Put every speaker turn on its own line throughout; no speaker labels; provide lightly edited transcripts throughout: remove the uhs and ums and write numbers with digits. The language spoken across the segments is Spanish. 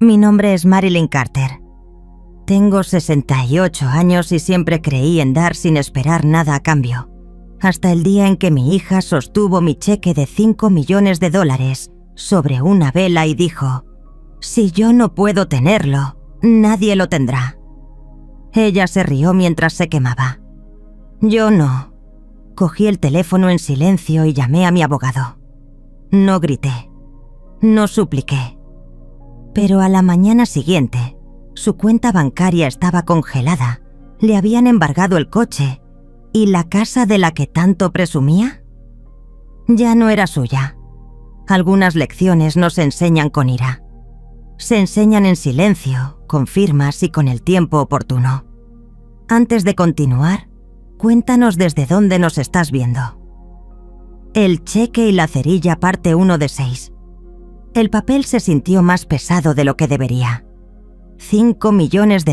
Mi nombre es Marilyn Carter. Tengo 68 años y siempre creí en dar sin esperar nada a cambio. Hasta el día en que mi hija sostuvo mi cheque de $5 millones sobre una vela y dijo: «Si yo no puedo tenerlo, nadie lo tendrá». Ella se rió mientras se quemaba. Yo no. Cogí el teléfono en silencio y llamé a mi abogado. No grité. No supliqué. Pero a la mañana siguiente, su cuenta bancaria estaba congelada, le habían embargado el coche y la casa de la que tanto presumía ya no era suya. Algunas lecciones no se enseñan con ira. Se enseñan en silencio, con firmas y con el tiempo oportuno. Antes de continuar, cuéntanos desde dónde nos estás viendo. El cheque y la cerilla parte 1 de 6. El papel se sintió más pesado de lo que debería. $5 millones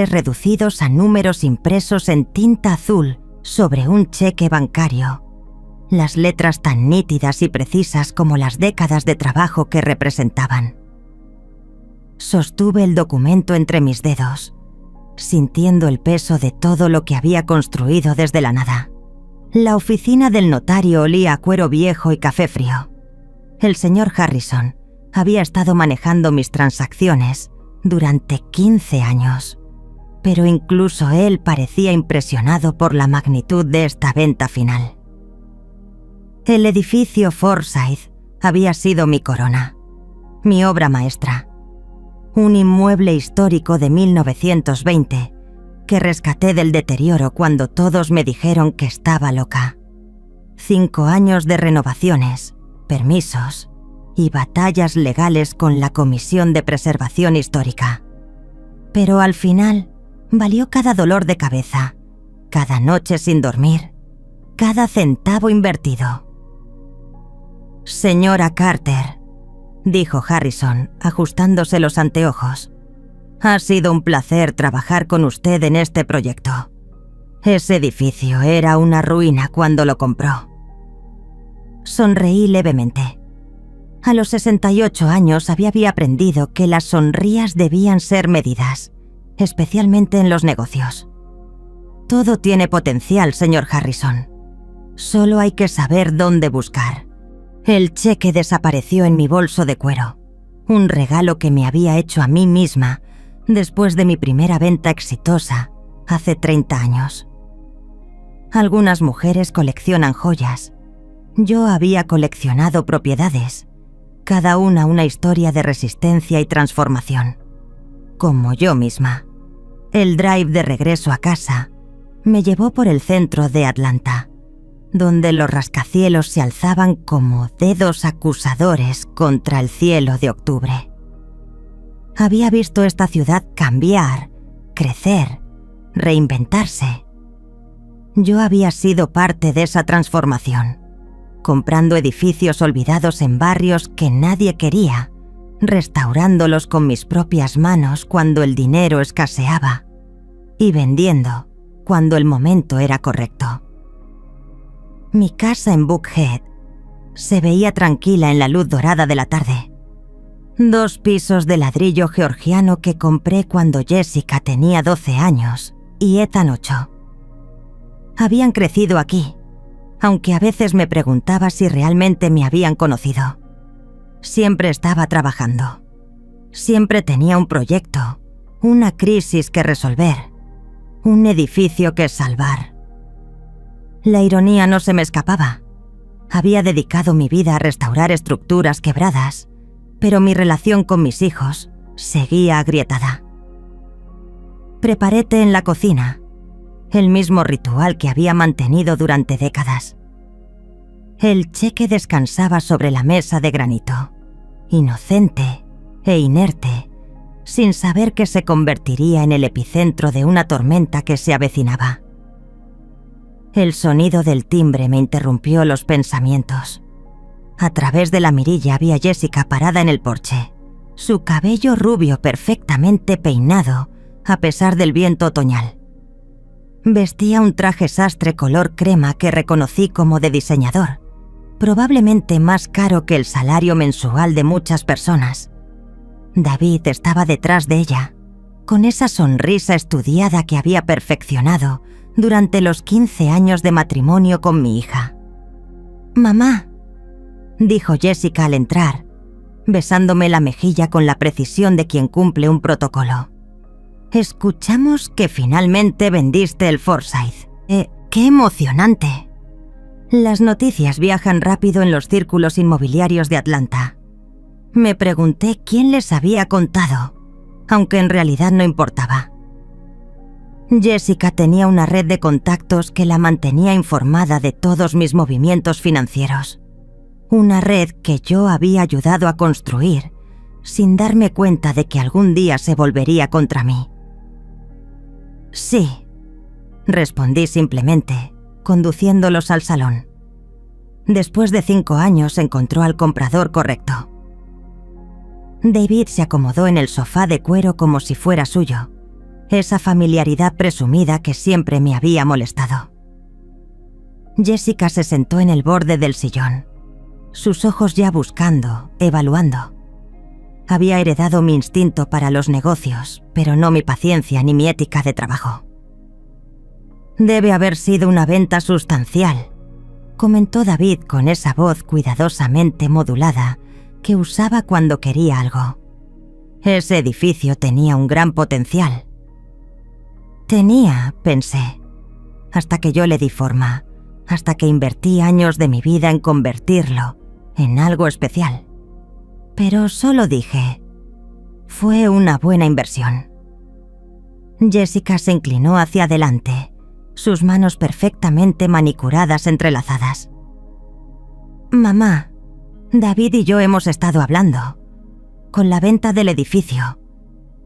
reducidos a números impresos en tinta azul sobre un cheque bancario. Las letras tan nítidas y precisas como las décadas de trabajo que representaban. Sostuve el documento entre mis dedos, sintiendo el peso de todo lo que había construido desde la nada. La oficina del notario olía a cuero viejo y café frío. El señor Harrison había estado manejando mis transacciones durante 15 años, pero incluso él parecía impresionado por la magnitud de esta venta final. El edificio Forsyth había sido mi corona, mi obra maestra, un inmueble histórico de 1920 que rescaté del deterioro cuando todos me dijeron que estaba loca. 5 años de renovaciones, permisos y batallas legales con la Comisión de Preservación Histórica. Pero al final, valió cada dolor de cabeza, cada noche sin dormir, cada centavo invertido. «Señora Carter», dijo Harrison, ajustándose los anteojos, «ha sido un placer trabajar con usted en este proyecto. Ese edificio era una ruina cuando lo compró». Sonreí levemente. A los 68 años había aprendido que las sonrías debían ser medidas, especialmente en los negocios. Todo tiene potencial, señor Harrison. Solo hay que saber dónde buscar. El cheque desapareció en mi bolso de cuero, un regalo que me había hecho a mí misma después de mi primera venta exitosa hace 30 años. Algunas mujeres coleccionan joyas. Yo había coleccionado propiedades, cada una historia de resistencia y transformación. Como yo misma. El drive de regreso a casa me llevó por el centro de Atlanta, donde los rascacielos se alzaban como dedos acusadores contra el cielo de octubre. Había visto esta ciudad cambiar, crecer, reinventarse. Yo había sido parte de esa transformación, comprando edificios olvidados en barrios que nadie quería, restaurándolos con mis propias manos cuando el dinero escaseaba y vendiendo cuando el momento era correcto. Mi casa en Buckhead se veía tranquila en la luz dorada de la tarde. 2 pisos de ladrillo georgiano que compré cuando Jessica tenía 12 años y Ethan 8. Habían crecido aquí, aunque a veces me preguntaba si realmente me habían conocido. Siempre estaba trabajando. Siempre tenía un proyecto, una crisis que resolver, un edificio que salvar. La ironía no se me escapaba. Había dedicado mi vida a restaurar estructuras quebradas, pero mi relación con mis hijos seguía agrietada. Preparé té en la cocina, el mismo ritual que había mantenido durante décadas. El cheque descansaba sobre la mesa de granito, inocente e inerte, sin saber que se convertiría en el epicentro de una tormenta que se avecinaba. El sonido del timbre me interrumpió los pensamientos. A través de la mirilla vi a Jessica parada en el porche, su cabello rubio perfectamente peinado a pesar del viento otoñal. Vestía un traje sastre color crema que reconocí como de diseñador, probablemente más caro que el salario mensual de muchas personas. David estaba detrás de ella, con esa sonrisa estudiada que había perfeccionado durante los 15 años de matrimonio con mi hija. «Mamá», dijo Jessica al entrar, besándome la mejilla con la precisión de quien cumple un protocolo. «Escuchamos que finalmente vendiste el Forsyth. ¡Qué emocionante!». Las noticias viajan rápido en los círculos inmobiliarios de Atlanta. Me pregunté quién les había contado, aunque en realidad no importaba. Jessica tenía una red de contactos que la mantenía informada de todos mis movimientos financieros. Una red que yo había ayudado a construir, sin darme cuenta de que algún día se volvería contra mí. «Sí», respondí simplemente, conduciéndolos al salón. Después de 5 años encontró al comprador correcto. David se acomodó en el sofá de cuero como si fuera suyo, esa familiaridad presumida que siempre me había molestado. Jessica se sentó en el borde del sillón, sus ojos ya buscando, evaluando. Había heredado mi instinto para los negocios, pero no mi paciencia ni mi ética de trabajo. «Debe haber sido una venta sustancial», comentó David con esa voz cuidadosamente modulada que usaba cuando quería algo. Ese edificio tenía un gran potencial. Tenía, pensé, hasta que yo le di forma, hasta que invertí años de mi vida en convertirlo en algo especial. Pero solo dije, fue una buena inversión. Jessica se inclinó hacia adelante, sus manos perfectamente manicuradas entrelazadas. «Mamá, David y yo hemos estado hablando. Con la venta del edificio,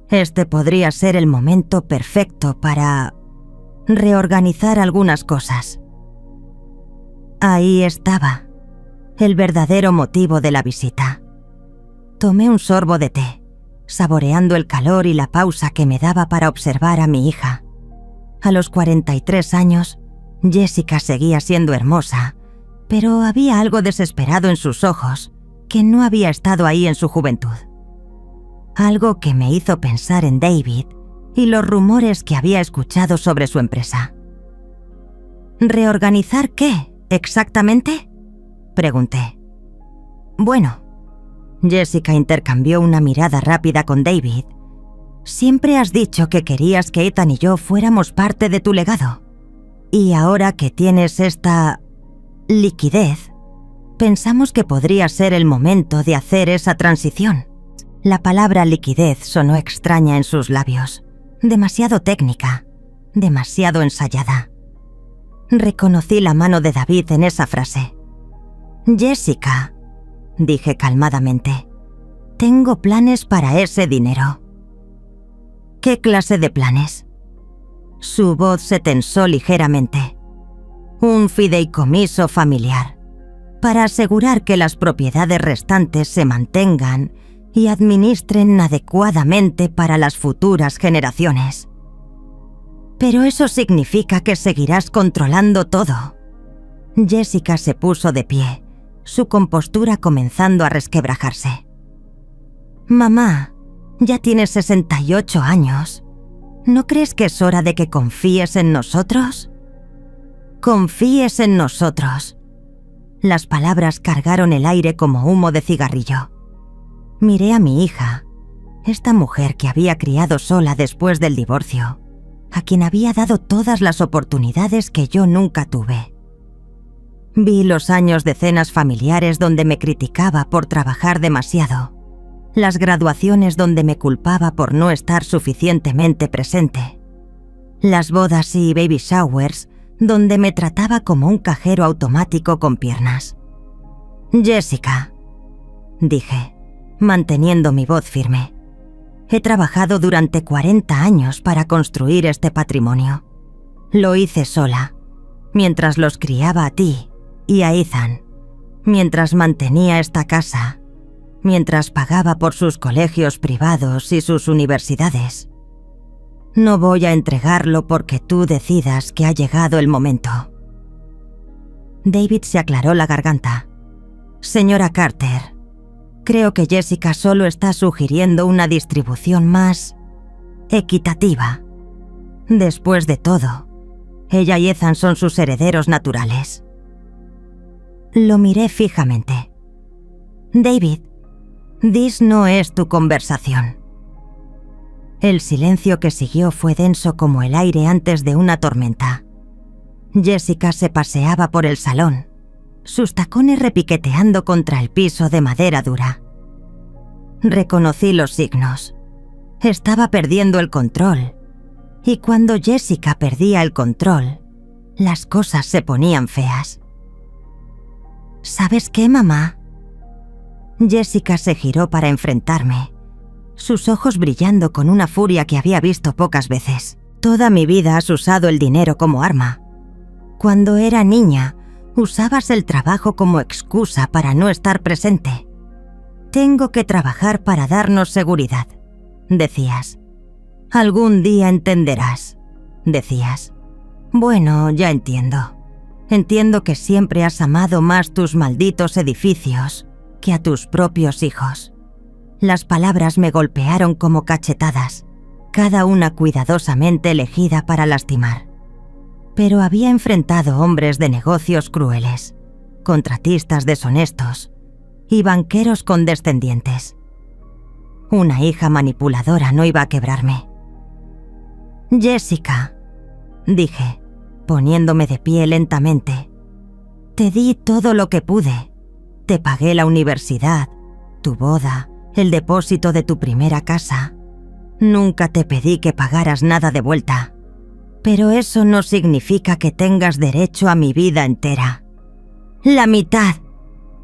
este podría ser el momento perfecto para reorganizar algunas cosas». Ahí estaba, el verdadero motivo de la visita. Tomé un sorbo de té, saboreando el calor y la pausa que me daba para observar a mi hija. A los 43 años, Jessica seguía siendo hermosa, pero había algo desesperado en sus ojos que no había estado ahí en su juventud. Algo que me hizo pensar en David y los rumores que había escuchado sobre su empresa. «¿Reorganizar qué, exactamente?», pregunté. «Bueno», Jessica intercambió una mirada rápida con David. «Siempre has dicho que querías que Ethan y yo fuéramos parte de tu legado. Y ahora que tienes esta liquidez, pensamos que podría ser el momento de hacer esa transición». La palabra liquidez sonó extraña en sus labios, demasiado técnica, demasiado ensayada. Reconocí la mano de David en esa frase. «Jessica», dije calmadamente, «tengo planes para ese dinero». «¿Qué clase de planes?». Su voz se tensó ligeramente. «Un fideicomiso familiar, para asegurar que las propiedades restantes se mantengan y administren adecuadamente para las futuras generaciones». «Pero eso significa que seguirás controlando todo». Jessica se puso de pie, su compostura comenzando a resquebrajarse. «Mamá, ya tienes 68 años. ¿No crees que es hora de que confíes en nosotros?». «Confíes en nosotros». Las palabras cargaron el aire como humo de cigarrillo. Miré a mi hija, esta mujer que había criado sola después del divorcio, a quien había dado todas las oportunidades que yo nunca tuve. Vi los años de cenas familiares donde me criticaba por trabajar demasiado, las graduaciones donde me culpaba por no estar suficientemente presente, las bodas y baby showers donde me trataba como un cajero automático con piernas. «Jessica», dije, manteniendo mi voz firme, «he trabajado durante 40 años para construir este patrimonio. Lo hice sola, mientras los criaba a ti y a Ethan, mientras mantenía esta casa, mientras pagaba por sus colegios privados y sus universidades. No voy a entregarlo porque tú decidas que ha llegado el momento». David se aclaró la garganta. «Señora Carter», Creo que Jessica solo está sugiriendo una distribución más equitativa. Después de todo, ella y Ethan son sus herederos naturales. Lo miré fijamente. David, This no es tu conversación. El silencio que siguió fue denso como el aire antes de una tormenta. Jessica se paseaba por el salón, sus tacones repiqueteando contra el piso de madera dura. Reconocí los signos. Estaba perdiendo el control, y cuando Jessica perdía el control, las cosas se ponían feas. ¿Sabes qué, mamá? Jessica se giró para enfrentarme, sus ojos brillando con una furia que había visto pocas veces. Toda mi vida has usado el dinero como arma. Cuando era niña, usabas el trabajo como excusa para no estar presente. Tengo que trabajar para darnos seguridad, decías. Algún día entenderás, decías. Bueno, ya entiendo. Entiendo que siempre has amado más tus malditos edificios que a tus propios hijos. Las palabras me golpearon como cachetadas, cada una cuidadosamente elegida para lastimar. Pero había enfrentado hombres de negocios crueles, contratistas deshonestos y banqueros condescendientes. Una hija manipuladora no iba a quebrarme. Jessica, dije, poniéndome de pie lentamente, te di todo lo que pude. Te pagué la universidad, tu boda, el depósito de tu primera casa. Nunca te pedí que pagaras nada de vuelta. Pero eso no significa que tengas derecho a mi vida entera. ¡La mitad!,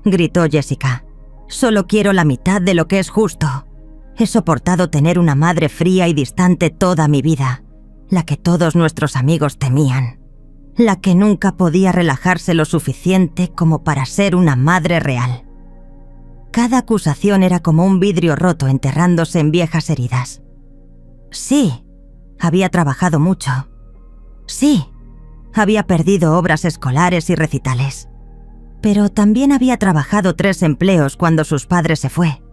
gritó Jessica. Solo quiero la mitad de lo que es justo. He soportado tener una madre fría y distante toda mi vida, la que todos nuestros amigos temían, la que nunca podía relajarse lo suficiente como para ser una madre real. Cada acusación era como un vidrio roto enterrándose en viejas heridas. Sí, había trabajado mucho. Sí, había perdido obras escolares y recitales. Pero también había trabajado 3 empleos cuando sus padres se fue.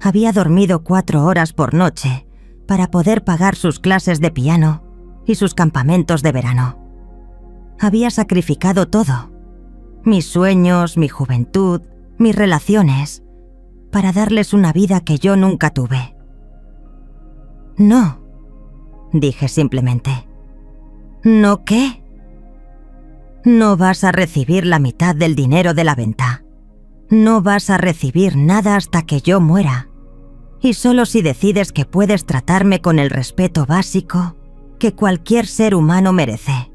Había dormido 4 horas por noche para poder pagar sus clases de piano y sus campamentos de verano. Había sacrificado todo, mis sueños, mi juventud, mis relaciones, para darles una vida que yo nunca tuve. No, dije simplemente. ¿No qué? No vas a recibir la mitad del dinero de la venta. No vas a recibir nada hasta que yo muera. Y solo si decides que puedes tratarme con el respeto básico que cualquier ser humano merece.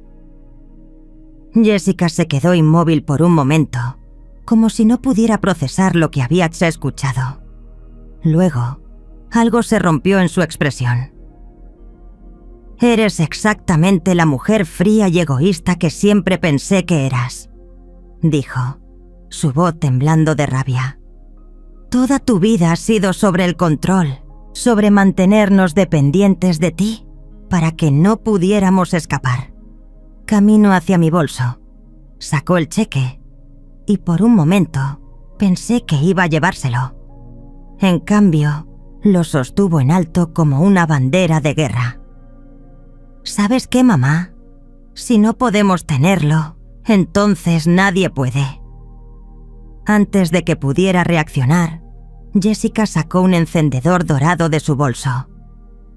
Jessica se quedó inmóvil por un momento, como si no pudiera procesar lo que había escuchado. Luego, algo se rompió en su expresión. Eres exactamente la mujer fría y egoísta que siempre pensé que eras, dijo, su voz temblando de rabia. Toda tu vida ha sido sobre el control, sobre mantenernos dependientes de ti para que no pudiéramos escapar. Camino hacia mi bolso, sacó el cheque y por un momento pensé que iba a llevárselo. En cambio, lo sostuvo en alto como una bandera de guerra. ¿Sabes qué, mamá? Si no podemos tenerlo, entonces nadie puede. Antes de que pudiera reaccionar, Jessica sacó un encendedor dorado de su bolso,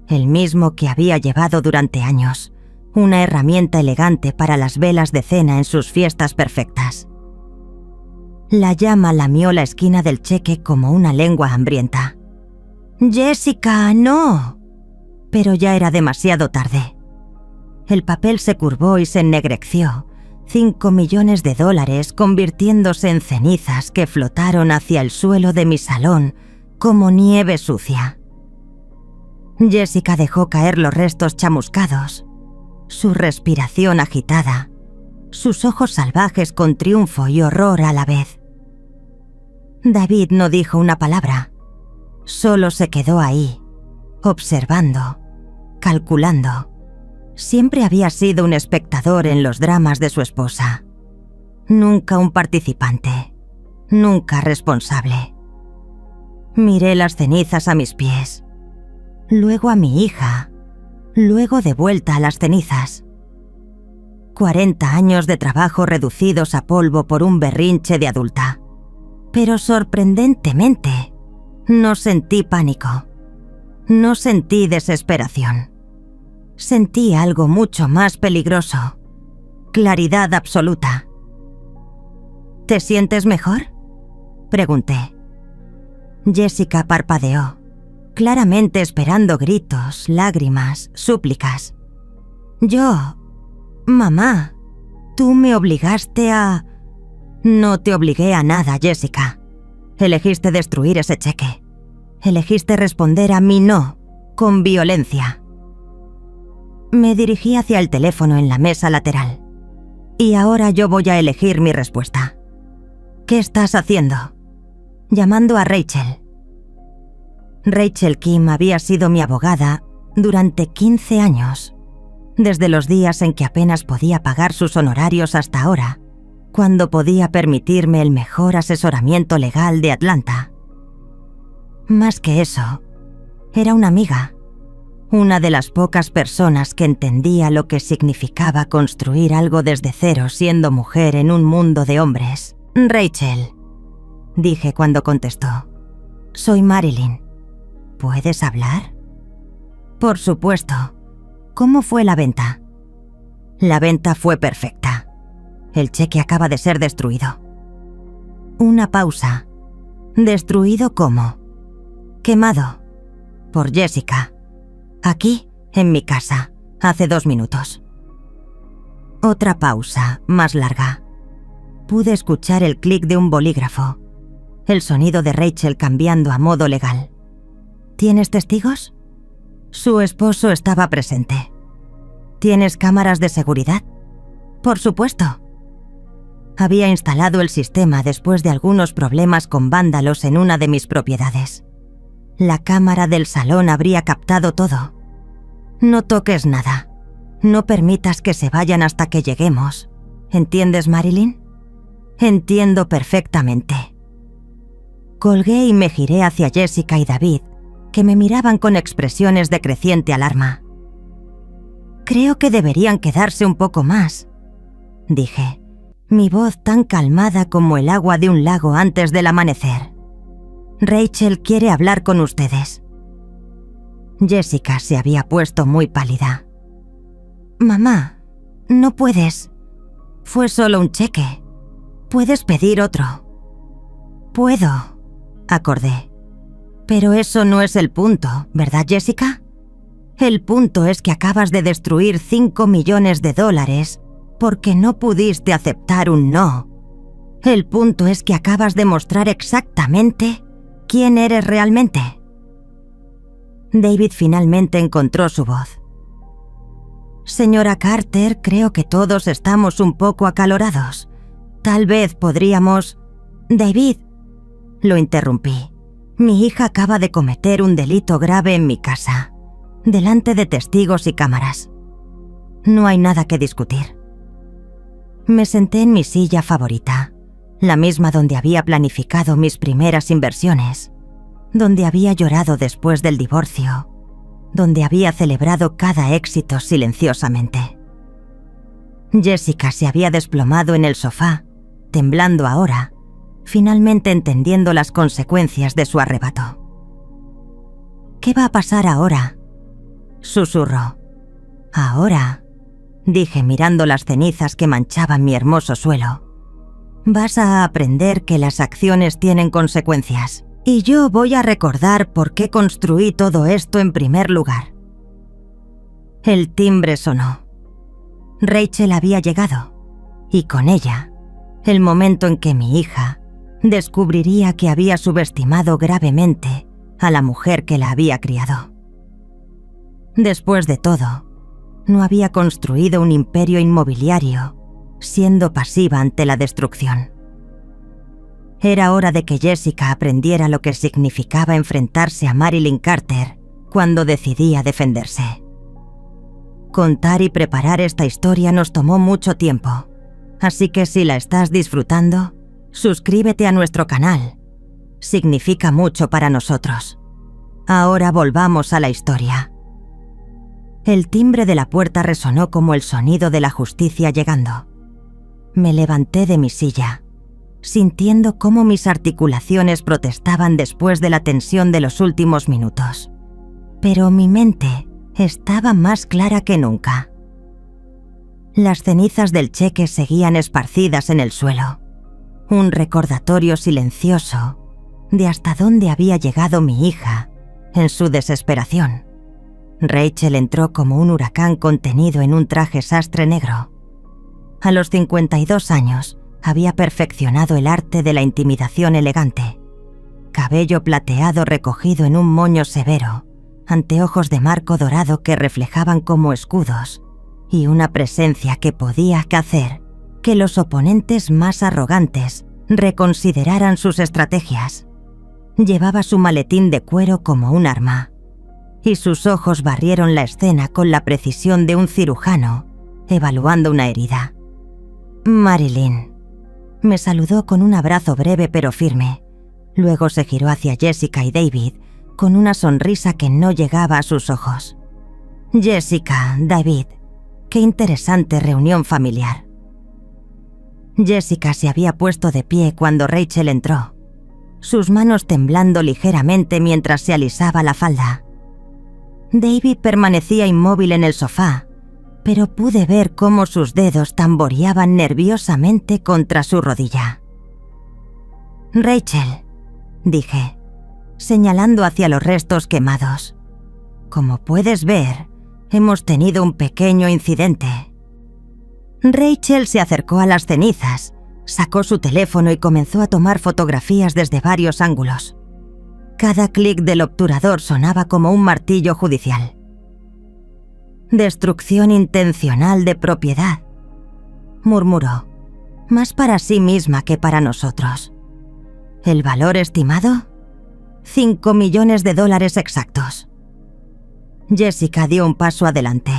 el mismo que había llevado durante años, una herramienta elegante para las velas de cena en sus fiestas perfectas. La llama lamió la esquina del cheque como una lengua hambrienta. «Jessica, no». Pero ya era demasiado tarde. El papel se curvó y se ennegreció, $5 millones convirtiéndose en cenizas que flotaron hacia el suelo de mi salón como nieve sucia. Jessica dejó caer los restos chamuscados, su respiración agitada, sus ojos salvajes con triunfo y horror a la vez. David no dijo una palabra, solo se quedó ahí, observando, calculando. Siempre había sido un espectador en los dramas de su esposa. Nunca un participante. Nunca responsable. Miré las cenizas a mis pies, luego a mi hija, luego de vuelta a las cenizas. 40 años de trabajo reducidos a polvo por un berrinche de adulta. Pero sorprendentemente, no sentí pánico. No sentí desesperación. Sentí algo mucho más peligroso. Claridad absoluta. ¿Te sientes mejor?, pregunté. Jessica parpadeó, claramente esperando gritos, lágrimas, súplicas. Mamá, tú me obligaste a... No te obligué a nada, Jessica. Elegiste destruir ese cheque. Elegiste responder a mi no, con violencia. Me dirigí hacia el teléfono en la mesa lateral. Y ahora yo voy a elegir mi respuesta. ¿Qué estás haciendo? Llamando a Rachel. Rachel Kim había sido mi abogada durante 15 años, desde los días en que apenas podía pagar sus honorarios hasta ahora, cuando podía permitirme el mejor asesoramiento legal de Atlanta. Más que eso, era una amiga, una de las pocas personas que entendía lo que significaba construir algo desde cero siendo mujer en un mundo de hombres. Rachel, dije cuando contestó. Soy Marilyn. ¿Puedes hablar? Por supuesto. ¿Cómo fue la venta? La venta fue perfecta. El cheque acaba de ser destruido. Una pausa. ¿Destruido cómo? Quemado. Por Jessica. Aquí, en mi casa, hace 2 minutos. Otra pausa, más larga. Pude escuchar el clic de un bolígrafo, el sonido de Rachel cambiando a modo legal. ¿Tienes testigos? Su esposo estaba presente. ¿Tienes cámaras de seguridad? Por supuesto. Había instalado el sistema después de algunos problemas con vándalos en una de mis propiedades. La cámara del salón habría captado todo. No toques nada. No permitas que se vayan hasta que lleguemos. ¿Entiendes, Marilyn? Entiendo perfectamente. Colgué y me giré hacia Jessica y David, que me miraban con expresiones de creciente alarma. Creo que deberían quedarse un poco más, dije, mi voz tan calmada como el agua de un lago antes del amanecer. Rachel quiere hablar con ustedes. Jessica se había puesto muy pálida. Mamá, no puedes. Fue solo un cheque. Puedes pedir otro. Puedo, acordé. Pero eso no es el punto, ¿verdad, Jessica? El punto es que acabas de destruir $5 millones porque no pudiste aceptar un no. El punto es que acabas de mostrar exactamente quién eres realmente. David finalmente encontró su voz. Señora Carter, creo que todos estamos un poco acalorados. Tal vez podríamos... David, lo interrumpí. Mi hija acaba de cometer un delito grave en mi casa, delante de testigos y cámaras. No hay nada que discutir. Me senté en mi silla favorita, la misma donde había planificado mis primeras inversiones, donde había llorado después del divorcio, donde había celebrado cada éxito silenciosamente. Jessica se había desplomado en el sofá, temblando ahora, finalmente entendiendo las consecuencias de su arrebato. ¿Qué va a pasar ahora?, susurró. Ahora, dije mirando las cenizas que manchaban mi hermoso suelo. Vas a aprender que las acciones tienen consecuencias. Y yo voy a recordar por qué construí todo esto en primer lugar. El timbre sonó. Rachel había llegado, y con ella, el momento en que mi hija descubriría que había subestimado gravemente a la mujer que la había criado. Después de todo, no había construido un imperio inmobiliario, siendo pasiva ante la destrucción. Era hora de que Jessica aprendiera lo que significaba enfrentarse a Marilyn Carter cuando decidía defenderse. Contar y preparar esta historia nos tomó mucho tiempo, así que si la estás disfrutando, suscríbete a nuestro canal. Significa mucho para nosotros. Ahora volvamos a la historia. El timbre de la puerta resonó como el sonido de la justicia llegando. Me levanté de mi silla, sintiendo cómo mis articulaciones protestaban después de la tensión de los últimos minutos. Pero mi mente estaba más clara que nunca. Las cenizas del cheque seguían esparcidas en el suelo. Un recordatorio silencioso de hasta dónde había llegado mi hija en su desesperación. Rachel entró como un huracán contenido en un traje sastre negro. A los 52 años había perfeccionado el arte de la intimidación elegante. Cabello plateado recogido en un moño severo, anteojos de marco dorado que reflejaban como escudos, y una presencia que podía hacer que los oponentes más arrogantes reconsideraran sus estrategias. Llevaba su maletín de cuero como un arma, y sus ojos barrieron la escena con la precisión de un cirujano evaluando una herida. Marilyn. Me saludó con un abrazo breve pero firme. Luego se giró hacia Jessica y David con una sonrisa que no llegaba a sus ojos. Jessica, David, qué interesante reunión familiar. Jessica se había puesto de pie cuando Rachel entró, sus manos temblando ligeramente mientras se alisaba la falda. David permanecía inmóvil en el sofá, pero pude ver cómo sus dedos tamboreaban nerviosamente contra su rodilla. Rachel, dije, señalando hacia los restos quemados. Como puedes ver, hemos tenido un pequeño incidente. Rachel se acercó a las cenizas, sacó su teléfono y comenzó a tomar fotografías desde varios ángulos. Cada clic del obturador sonaba como un martillo judicial. Destrucción intencional de propiedad, murmuró, más para sí misma que para nosotros. ¿El valor estimado? $5 millones exactos. Jessica dio un paso adelante.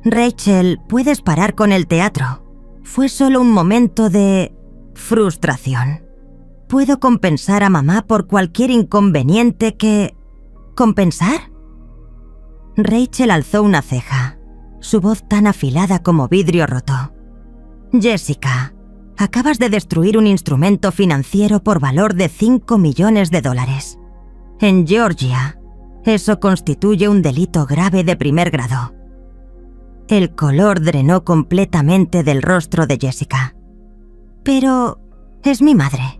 Rachel, puedes parar con el teatro. Fue solo un momento de frustración. Puedo compensar a mamá por cualquier inconveniente que... ¿Compensar? Rachel alzó una ceja, su voz tan afilada como vidrio roto. Jessica, acabas de destruir un instrumento financiero por valor de $5 millones. En Georgia, eso constituye un delito grave de primer grado. El color drenó completamente del rostro de Jessica. Pero es mi madre.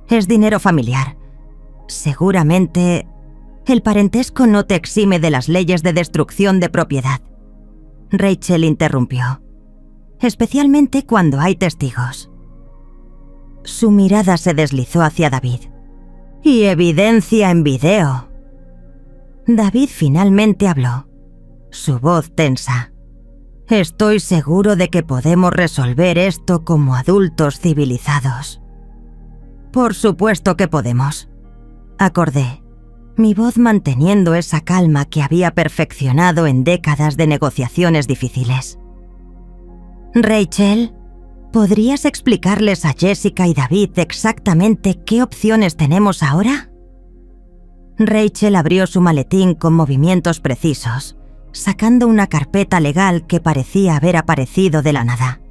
Es dinero familiar. Seguramente el parentesco no te exime de las leyes de destrucción de propiedad. Rachel interrumpió. Especialmente cuando hay testigos. Su mirada se deslizó hacia David. Y evidencia en video. David finalmente habló, su voz tensa. Estoy seguro de que podemos resolver esto como adultos civilizados. Por supuesto que podemos, acordé, mi voz manteniendo esa calma que había perfeccionado en décadas de negociaciones difíciles. Rachel, ¿podrías explicarles a Jessica y David exactamente qué opciones tenemos ahora? Rachel abrió su maletín con movimientos precisos, sacando una carpeta legal que parecía haber aparecido de la nada.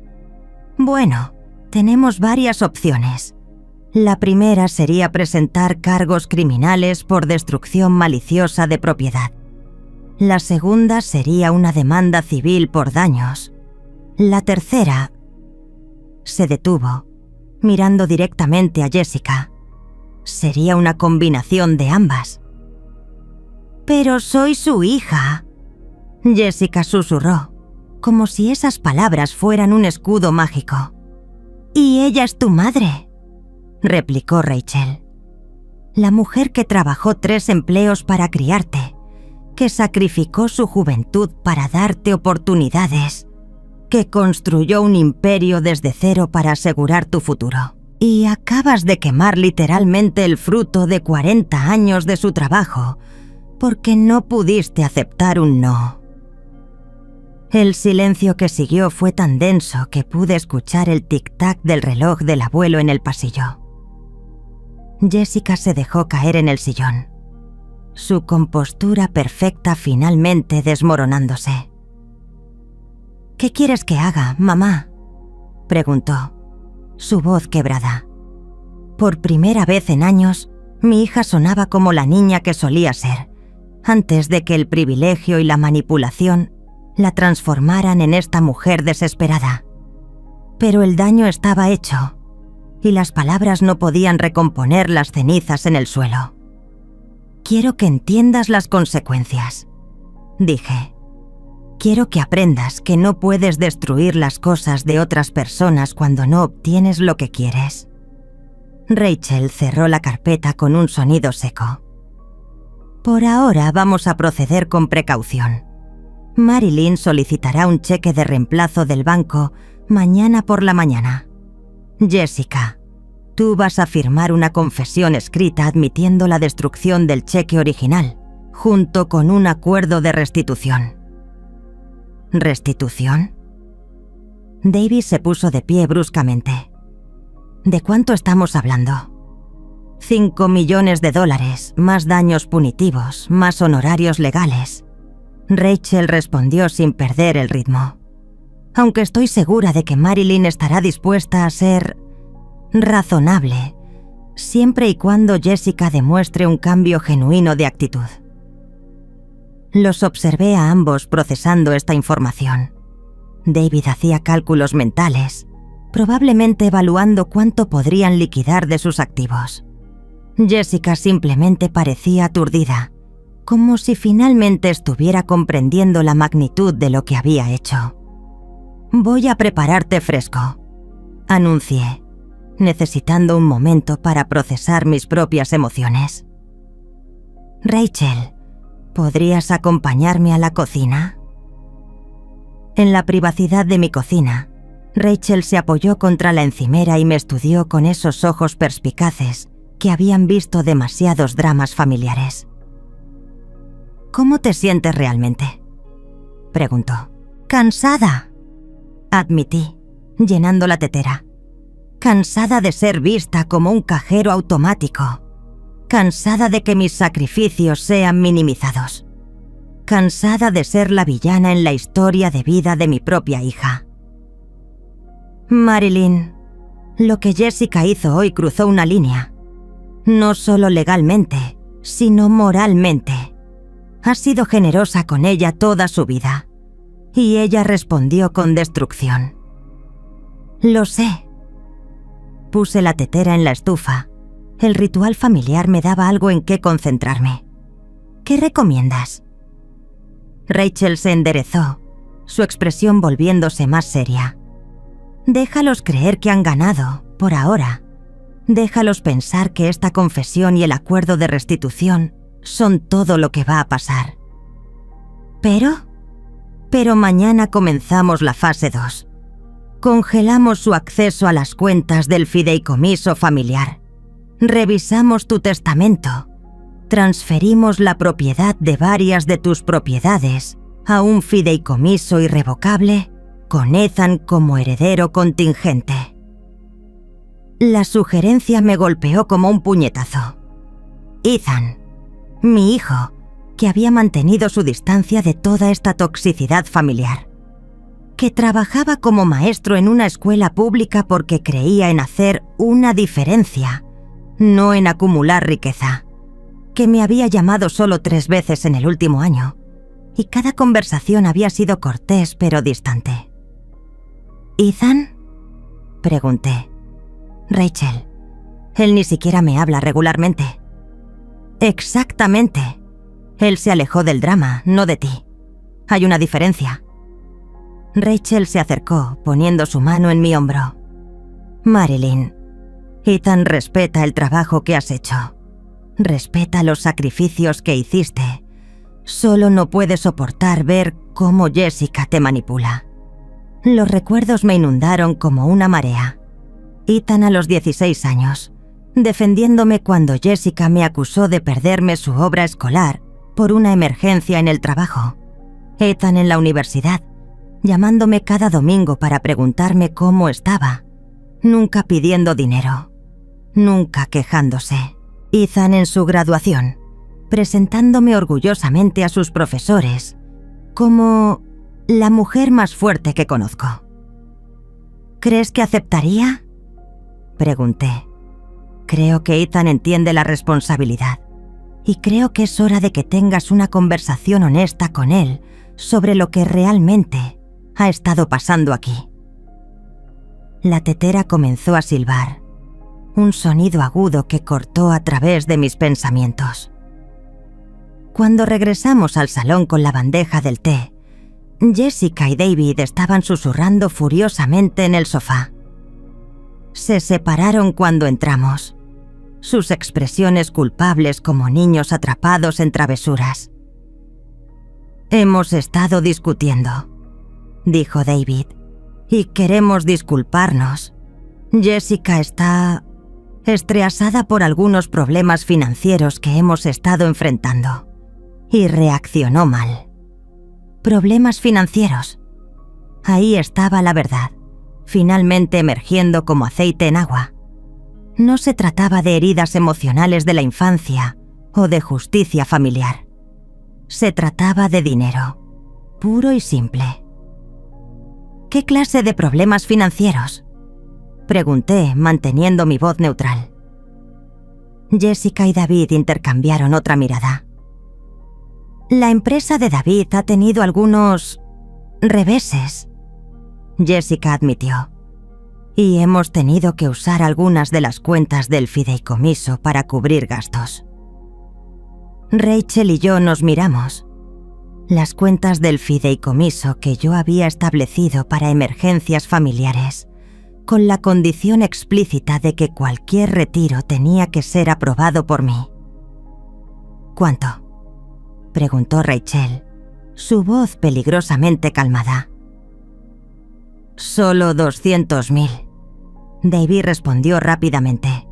Bueno, tenemos varias opciones. La primera sería presentar cargos criminales por destrucción maliciosa de propiedad. La segunda sería una demanda civil por daños. La tercera... Se detuvo, mirando directamente a Jessica. Sería una combinación de ambas. «Pero soy su hija», Jessica susurró, como si esas palabras fueran un escudo mágico. «Y ella es tu madre», replicó Rachel. «La mujer que trabajó 3 empleos para criarte, que sacrificó su juventud para darte oportunidades, que construyó un imperio desde cero para asegurar tu futuro. Y acabas de quemar literalmente el fruto de 40 años de su trabajo, porque no pudiste aceptar un no». El silencio que siguió fue tan denso que pude escuchar el tic-tac del reloj del abuelo en el pasillo. Jessica se dejó caer en el sillón, su compostura perfecta finalmente desmoronándose. «¿Qué quieres que haga, mamá?», preguntó, su voz quebrada. Por primera vez en años, mi hija sonaba como la niña que solía ser, antes de que el privilegio y la manipulación la transformaran en esta mujer desesperada. Pero el daño estaba hecho, y las palabras no podían recomponer las cenizas en el suelo. «Quiero que entiendas las consecuencias», dije. «Quiero que aprendas que no puedes destruir las cosas de otras personas cuando no obtienes lo que quieres». Rachel cerró la carpeta con un sonido seco. «Por ahora vamos a proceder con precaución. Marilyn solicitará un cheque de reemplazo del banco mañana por la mañana. Jessica, tú vas a firmar una confesión escrita admitiendo la destrucción del cheque original, junto con un acuerdo de restitución». ¿Restitución? Davis se puso de pie bruscamente. ¿De cuánto estamos hablando? $5 millones, más daños punitivos, más honorarios legales. Rachel respondió sin perder el ritmo. Aunque estoy segura de que Marilyn estará dispuesta a ser razonable, siempre y cuando Jessica demuestre un cambio genuino de actitud. Los observé a ambos procesando esta información. David hacía cálculos mentales, probablemente evaluando cuánto podrían liquidar de sus activos. Jessica simplemente parecía aturdida, como si finalmente estuviera comprendiendo la magnitud de lo que había hecho. «Voy a prepararte fresco», anuncié, necesitando un momento para procesar mis propias emociones. «Rachel, ¿podrías acompañarme a la cocina?». En la privacidad de mi cocina, Rachel se apoyó contra la encimera y me estudió con esos ojos perspicaces que habían visto demasiados dramas familiares. «¿Cómo te sientes realmente?», preguntó. «Cansada», admití, llenando la tetera. «Cansada de ser vista como un cajero automático. Cansada de que mis sacrificios sean minimizados. Cansada de ser la villana en la historia de vida de mi propia hija». «Marilyn, lo que Jessica hizo hoy cruzó una línea. No solo legalmente, sino moralmente. Ha sido generosa con ella toda su vida, y ella respondió con destrucción». «Lo sé». Puse la tetera en la estufa. El ritual familiar me daba algo en qué concentrarme. «¿Qué recomiendas?». Rachel se enderezó, su expresión volviéndose más seria. «Déjalos creer que han ganado, por ahora. Déjalos pensar que esta confesión y el acuerdo de restitución son todo lo que va a pasar». Pero mañana comenzamos la fase 2. Congelamos su acceso a las cuentas del fideicomiso familiar. Revisamos tu testamento. Transferimos la propiedad de varias de tus propiedades a un fideicomiso irrevocable con Ethan como heredero contingente. La sugerencia me golpeó como un puñetazo. Ethan, mi hijo, que había mantenido su distancia de toda esta toxicidad familiar, que trabajaba como maestro en una escuela pública porque creía en hacer una diferencia, no en acumular riqueza, que me había llamado solo 3 veces en el último año, y cada conversación había sido cortés pero distante. «¿Ethan?», pregunté. «Rachel, él ni siquiera me habla regularmente». «Exactamente. Él se alejó del drama, no de ti. Hay una diferencia». Rachel se acercó, poniendo su mano en mi hombro. «Marilyn, Ethan respeta el trabajo que has hecho. Respeta los sacrificios que hiciste. Solo no puede soportar ver cómo Jessica te manipula». Los recuerdos me inundaron como una marea. Ethan a los 16 años, defendiéndome cuando Jessica me acusó de perderme su obra escolar por una emergencia en el trabajo. Ethan en la universidad, llamándome cada domingo para preguntarme cómo estaba, nunca pidiendo dinero. nunca quejándose. Ethan en su graduación, presentándome orgullosamente a sus profesores como la mujer más fuerte que conozco. ¿Crees que aceptaría?, pregunté. Creo que Ethan entiende la responsabilidad y creo que es hora de que tengas una conversación honesta con él sobre lo que realmente ha estado pasando aquí. La tetera comenzó a silbar, un sonido agudo que cortó a través de mis pensamientos. Cuando regresamos al salón con la bandeja del té, Jessica y David estaban susurrando furiosamente en el sofá. Se separaron cuando entramos, sus expresiones culpables como niños atrapados en travesuras. «Hemos estado discutiendo», dijo David, «y queremos disculparnos. Jessica está estresada por algunos problemas financieros que hemos estado enfrentando y reaccionó mal». Problemas financieros. Ahí estaba la verdad, finalmente emergiendo como aceite en agua. No se trataba de heridas emocionales de la infancia o de justicia familiar. Se trataba de dinero, puro y simple. ¿Qué clase de problemas financieros?, pregunté, manteniendo mi voz neutral. Jessica y David intercambiaron otra mirada. La empresa de David ha tenido algunos reveses, Jessica admitió, y hemos tenido que usar algunas de las cuentas del fideicomiso para cubrir gastos. Rachel y yo nos miramos. Las cuentas del fideicomiso que yo había establecido para emergencias familiares, con la condición explícita de que cualquier retiro tenía que ser aprobado por mí. ¿Cuánto?, preguntó Rachel, su voz peligrosamente calmada. «Solo 200.000», David respondió rápidamente.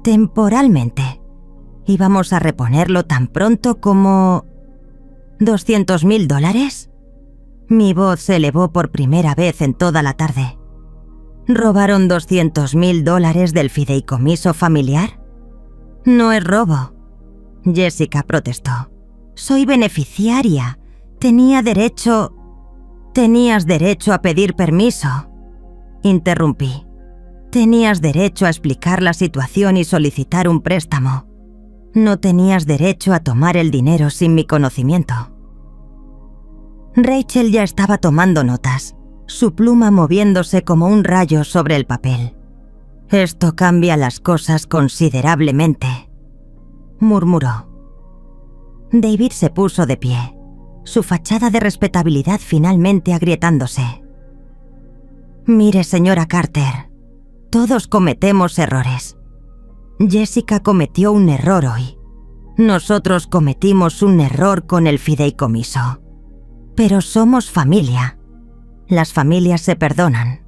«Temporalmente. Íbamos a reponerlo tan pronto como... $200.000. Mi voz se elevó por primera vez en toda la tarde. ¿Robaron $200.000 del fideicomiso familiar? No es robo», Jessica protestó. «Soy beneficiaria. Tenías derecho a pedir permiso», interrumpí. «Tenías derecho a explicar la situación y solicitar un préstamo. No tenías derecho a tomar el dinero sin mi conocimiento». Rachel ya estaba tomando notas, su pluma moviéndose como un rayo sobre el papel. «Esto cambia las cosas considerablemente», murmuró. David se puso de pie, su fachada de respetabilidad finalmente agrietándose. «Mire, señora Carter, todos cometemos errores. Jessica cometió un error hoy. Nosotros cometimos un error con el fideicomiso. Pero somos familia. Las familias se perdonan.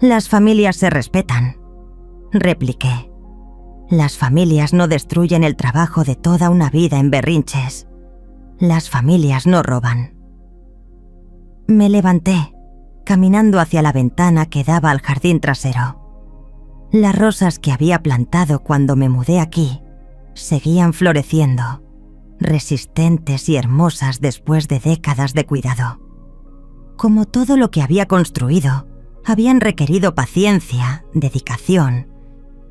Las familias se respetan», repliqué. Las familias no destruyen el trabajo de toda una vida en berrinches. Las familias no roban. Me levanté, caminando hacia la ventana que daba al jardín trasero. Las rosas que había plantado cuando me mudé aquí seguían floreciendo, resistentes y hermosas después de décadas de cuidado. Como todo lo que había construido, habían requerido paciencia, dedicación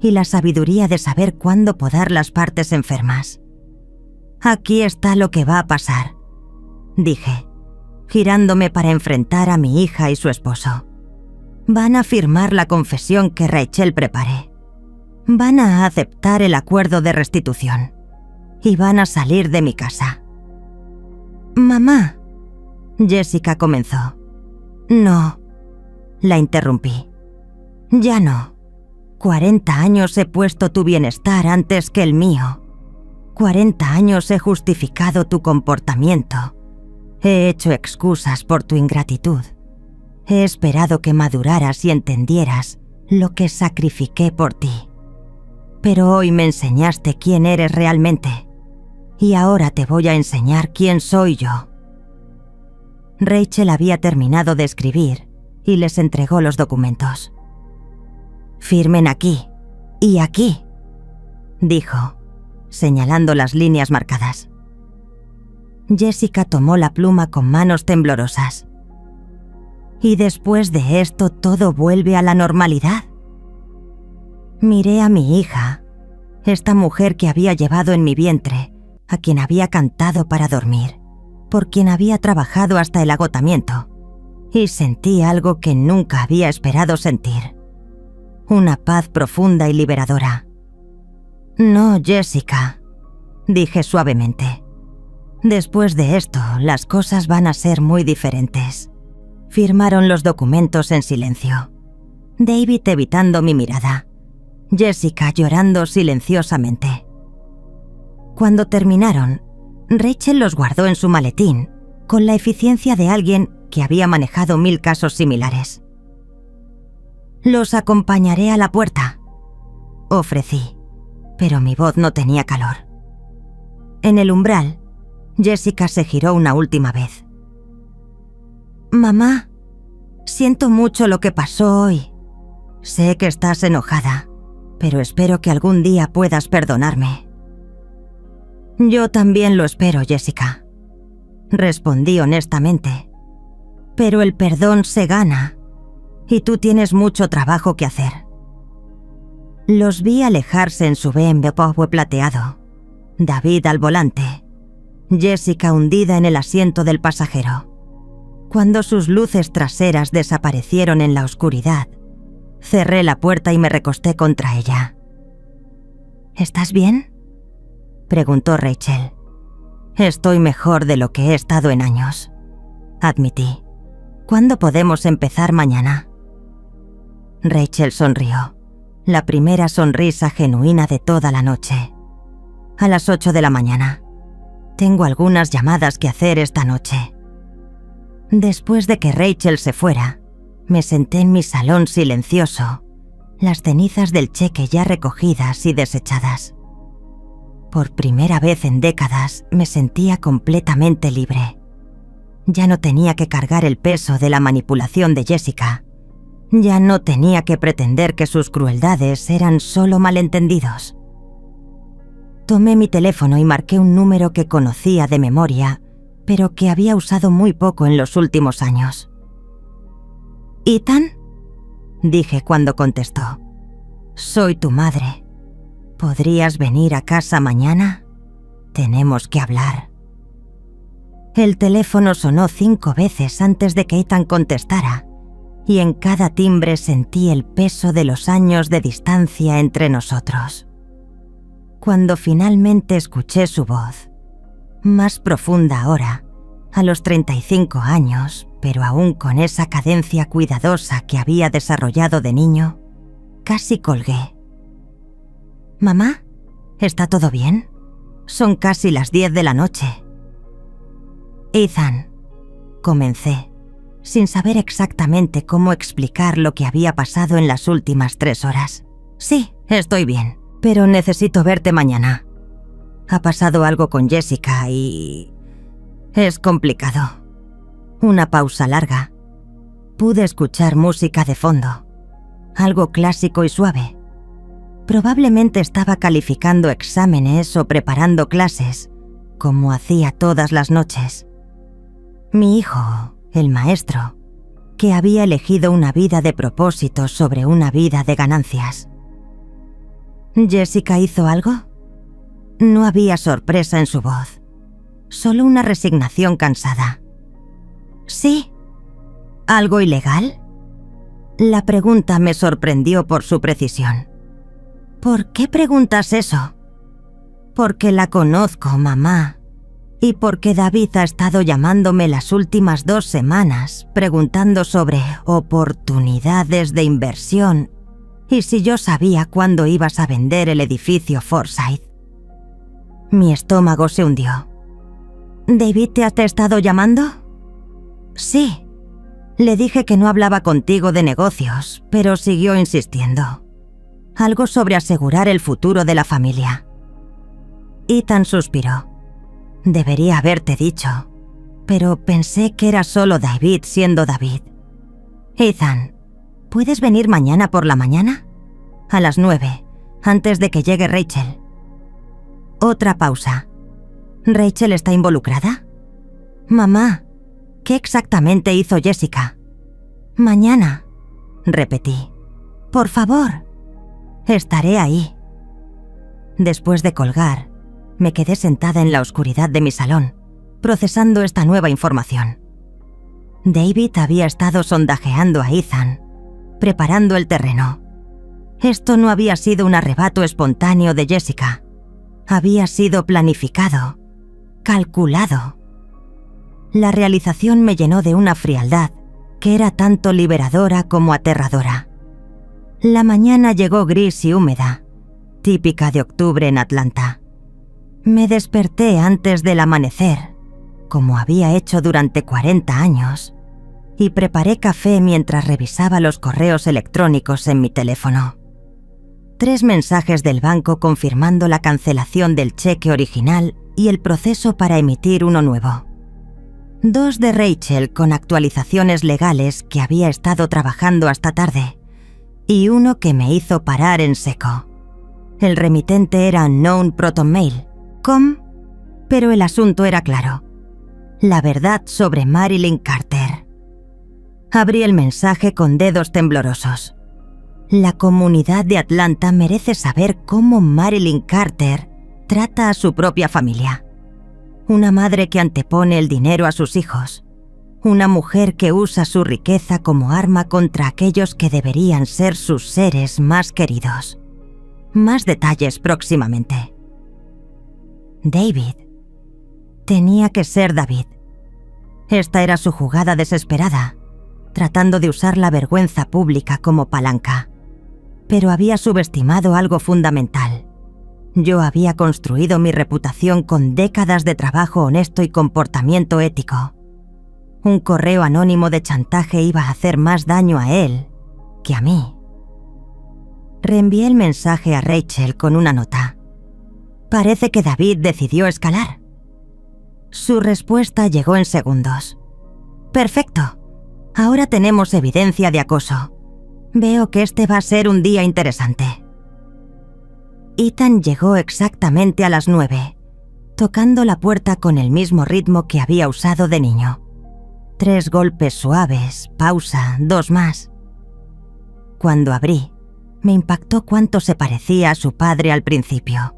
y la sabiduría de saber cuándo podar las partes enfermas. «Aquí está lo que va a pasar», dije, girándome para enfrentar a mi hija y su esposo. «Van a firmar la confesión que Rachel prepare. Van a aceptar el acuerdo de restitución. Y van a salir de mi casa». «Mamá», Jessica comenzó. «No», la interrumpí. «Ya no. 40 años he puesto tu bienestar antes que el mío. 40 años he justificado tu comportamiento. He hecho excusas por tu ingratitud. He esperado que maduraras y entendieras lo que sacrifiqué por ti. Pero hoy me enseñaste quién eres realmente. Y ahora te voy a enseñar quién soy yo». Rachel había terminado de escribir y les entregó los documentos. «Firmen aquí», Y aquí, dijo, señalando las líneas marcadas. Jessica tomó la pluma con manos temblorosas. ¿Y después de esto todo vuelve a la normalidad? Miré a mi hija, esta mujer que había llevado en mi vientre, a quien había cantado para dormir, por quien había trabajado hasta el agotamiento, y sentí algo que nunca había esperado sentir. Una paz profunda y liberadora. No, Jessica, dije suavemente. Después de esto, las cosas van a ser muy diferentes. Firmaron los documentos en silencio. David evitando mi mirada. Jessica llorando silenciosamente. Cuando terminaron, Rachel los guardó en su maletín, con la eficiencia de alguien que había manejado 1000 casos similares. «Los acompañaré a la puerta», ofrecí, pero mi voz no tenía calor. En el umbral, Jessica se giró una última vez. «Mamá, siento mucho lo que pasó hoy. Sé que estás enojada, pero espero que algún día puedas perdonarme». «Yo también lo espero, Jessica», respondí honestamente. «Pero el perdón se gana, y tú tienes mucho trabajo que hacer». Los vi alejarse en su BMW plateado, David al volante, Jessica hundida en el asiento del pasajero. Cuando sus luces traseras desaparecieron en la oscuridad, cerré la puerta y me recosté contra ella. «¿Estás bien?», preguntó Rachel. «Estoy mejor de lo que he estado en años», admití. «¿Cuándo podemos empezar mañana?». Rachel sonrió, la primera sonrisa genuina de toda la noche. «A las 8 de la mañana. Tengo algunas llamadas que hacer esta noche». Después de que Rachel se fuera, me senté en mi salón silencioso, las cenizas del cheque ya recogidas y desechadas. Por primera vez en décadas me sentía completamente libre. Ya no tenía que cargar el peso de la manipulación de Jessica. Ya no tenía que pretender que sus crueldades eran solo malentendidos. Tomé mi teléfono y marqué un número que conocía de memoria, pero que había usado muy poco en los últimos años. «¿Ethan?», dije cuando contestó. «Soy tu madre. ¿Podrías venir a casa mañana? Tenemos que hablar». El teléfono sonó 5 veces antes de que Ethan contestara, y en cada timbre sentí el peso de los años de distancia entre nosotros. Cuando finalmente escuché su voz, más profunda ahora, a los 35 años, pero aún con esa cadencia cuidadosa que había desarrollado de niño, casi colgué. «Mamá, ¿está todo bien? Son casi las 10 de la noche». «Ethan», comencé, sin saber exactamente cómo explicar lo que había pasado en las últimas 3 horas. «Sí, estoy bien, pero necesito verte mañana. Ha pasado algo con Jessica y... es complicado». Una pausa larga. Pude escuchar música de fondo, algo clásico y suave. Probablemente estaba calificando exámenes o preparando clases, como hacía todas las noches. Mi hijo, el maestro, que había elegido una vida de propósito sobre una vida de ganancias. ¿Jessica hizo algo? No había sorpresa en su voz, solo una resignación cansada. «Sí». «¿Algo ilegal?». La pregunta me sorprendió por su precisión. «¿Por qué preguntas eso?». «Porque la conozco, mamá, y porque David ha estado llamándome las últimas 2 semanas, preguntando sobre oportunidades de inversión y si yo sabía cuándo ibas a vender el edificio Forsyth». Mi estómago se hundió. «¿David te ha estado llamando?». «Sí. Le dije que no hablaba contigo de negocios, pero siguió insistiendo. Algo sobre asegurar el futuro de la familia». Ethan suspiró. «Debería haberte dicho, pero pensé que era solo David siendo David». «Ethan, ¿puedes venir mañana por la mañana? A las 9. antes de que llegue Rachel. Otra pausa. ¿Rachel está involucrada? Mamá, ¿qué exactamente hizo Jessica? Mañana, repetí. Por favor, estaré ahí. Después de colgar, me quedé sentada en la oscuridad de mi salón, procesando esta nueva información. David había estado sondajeando a Ethan, preparando el terreno. Esto no había sido un arrebato espontáneo de Jessica. Había sido planificado, calculado. La realización me llenó de una frialdad que era tanto liberadora como aterradora. La mañana llegó gris y húmeda, típica de octubre en Atlanta. Me desperté antes del amanecer, como había hecho durante 40 años, y preparé café mientras revisaba los correos electrónicos en mi teléfono. 3 mensajes del banco confirmando la cancelación del cheque original y el proceso para emitir uno nuevo. 2 de Rachel con actualizaciones legales que había estado trabajando hasta tarde, y uno que me hizo parar en seco. El remitente era unknownprotonmail.com, pero el asunto era claro. La verdad sobre Marilyn Carter. Abrí el mensaje con dedos temblorosos. La comunidad de Atlanta merece saber cómo Marilyn Carter trata a su propia familia. Una madre que antepone el dinero a sus hijos. Una mujer que usa su riqueza como arma contra aquellos que deberían ser sus seres más queridos. Más detalles próximamente. David. Tenía que ser David. Esta era su jugada desesperada, tratando de usar la vergüenza pública como palanca. Pero había subestimado algo fundamental. Yo había construido mi reputación con décadas de trabajo honesto y comportamiento ético. Un correo anónimo de chantaje iba a hacer más daño a él que a mí. Reenvié el mensaje a Rachel con una nota. Parece que David decidió escalar. Su respuesta llegó en segundos. Perfecto. Ahora tenemos evidencia de acoso. Veo que este va a ser un día interesante. Ethan llegó exactamente a las 9, tocando la puerta con el mismo ritmo que había usado de niño. 3 golpes suaves, pausa, 2 más. Cuando abrí, me impactó cuánto se parecía a su padre al principio.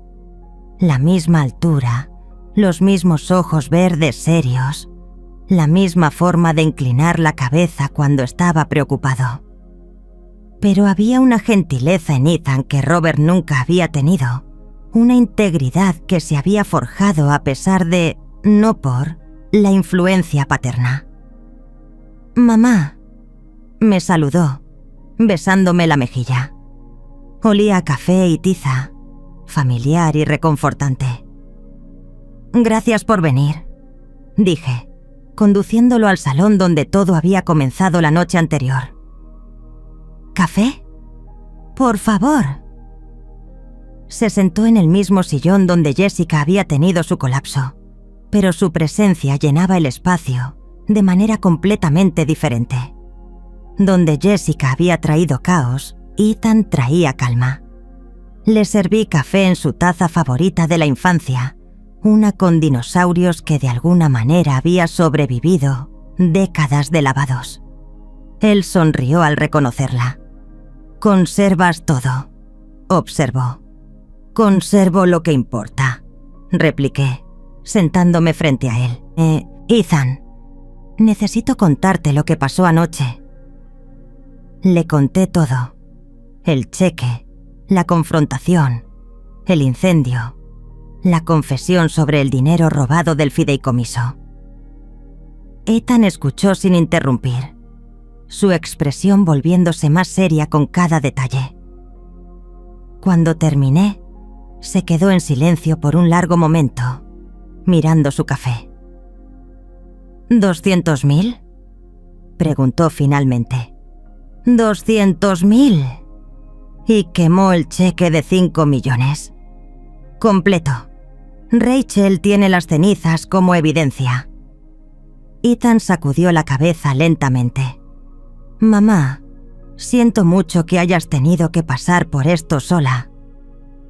La misma altura, los mismos ojos verdes serios, la misma forma de inclinar la cabeza cuando estaba preocupado. Pero había una gentileza en Ethan que Robert nunca había tenido, una integridad que se había forjado a pesar de, no por, la influencia paterna. «Mamá», me saludó, besándome la mejilla. Olía a café y tiza, familiar y reconfortante. «Gracias por venir», dije, conduciéndolo al salón donde todo había comenzado la noche anterior. «¿Café? Por favor». Se sentó en el mismo sillón donde Jessica había tenido su colapso, pero su presencia llenaba el espacio de manera completamente diferente. Donde Jessica había traído caos, Ethan traía calma. Le serví café en su taza favorita de la infancia, una con dinosaurios que de alguna manera había sobrevivido décadas de lavados. Él sonrió al reconocerla. «Conservas todo», observó. «Conservo lo que importa», repliqué, sentándome frente a él. Ethan, necesito contarte lo que pasó anoche». Le conté todo. El cheque, la confrontación, el incendio, la confesión sobre el dinero robado del fideicomiso. Ethan escuchó sin interrumpir, su expresión volviéndose más seria con cada detalle. Cuando terminé, se quedó en silencio por un largo momento, mirando su café. ¿200.000? Preguntó finalmente. «¿200.000?» Y quemó el cheque de 5 millones. Completo. Rachel tiene las cenizas como evidencia. Ethan sacudió la cabeza lentamente. «Mamá, siento mucho que hayas tenido que pasar por esto sola,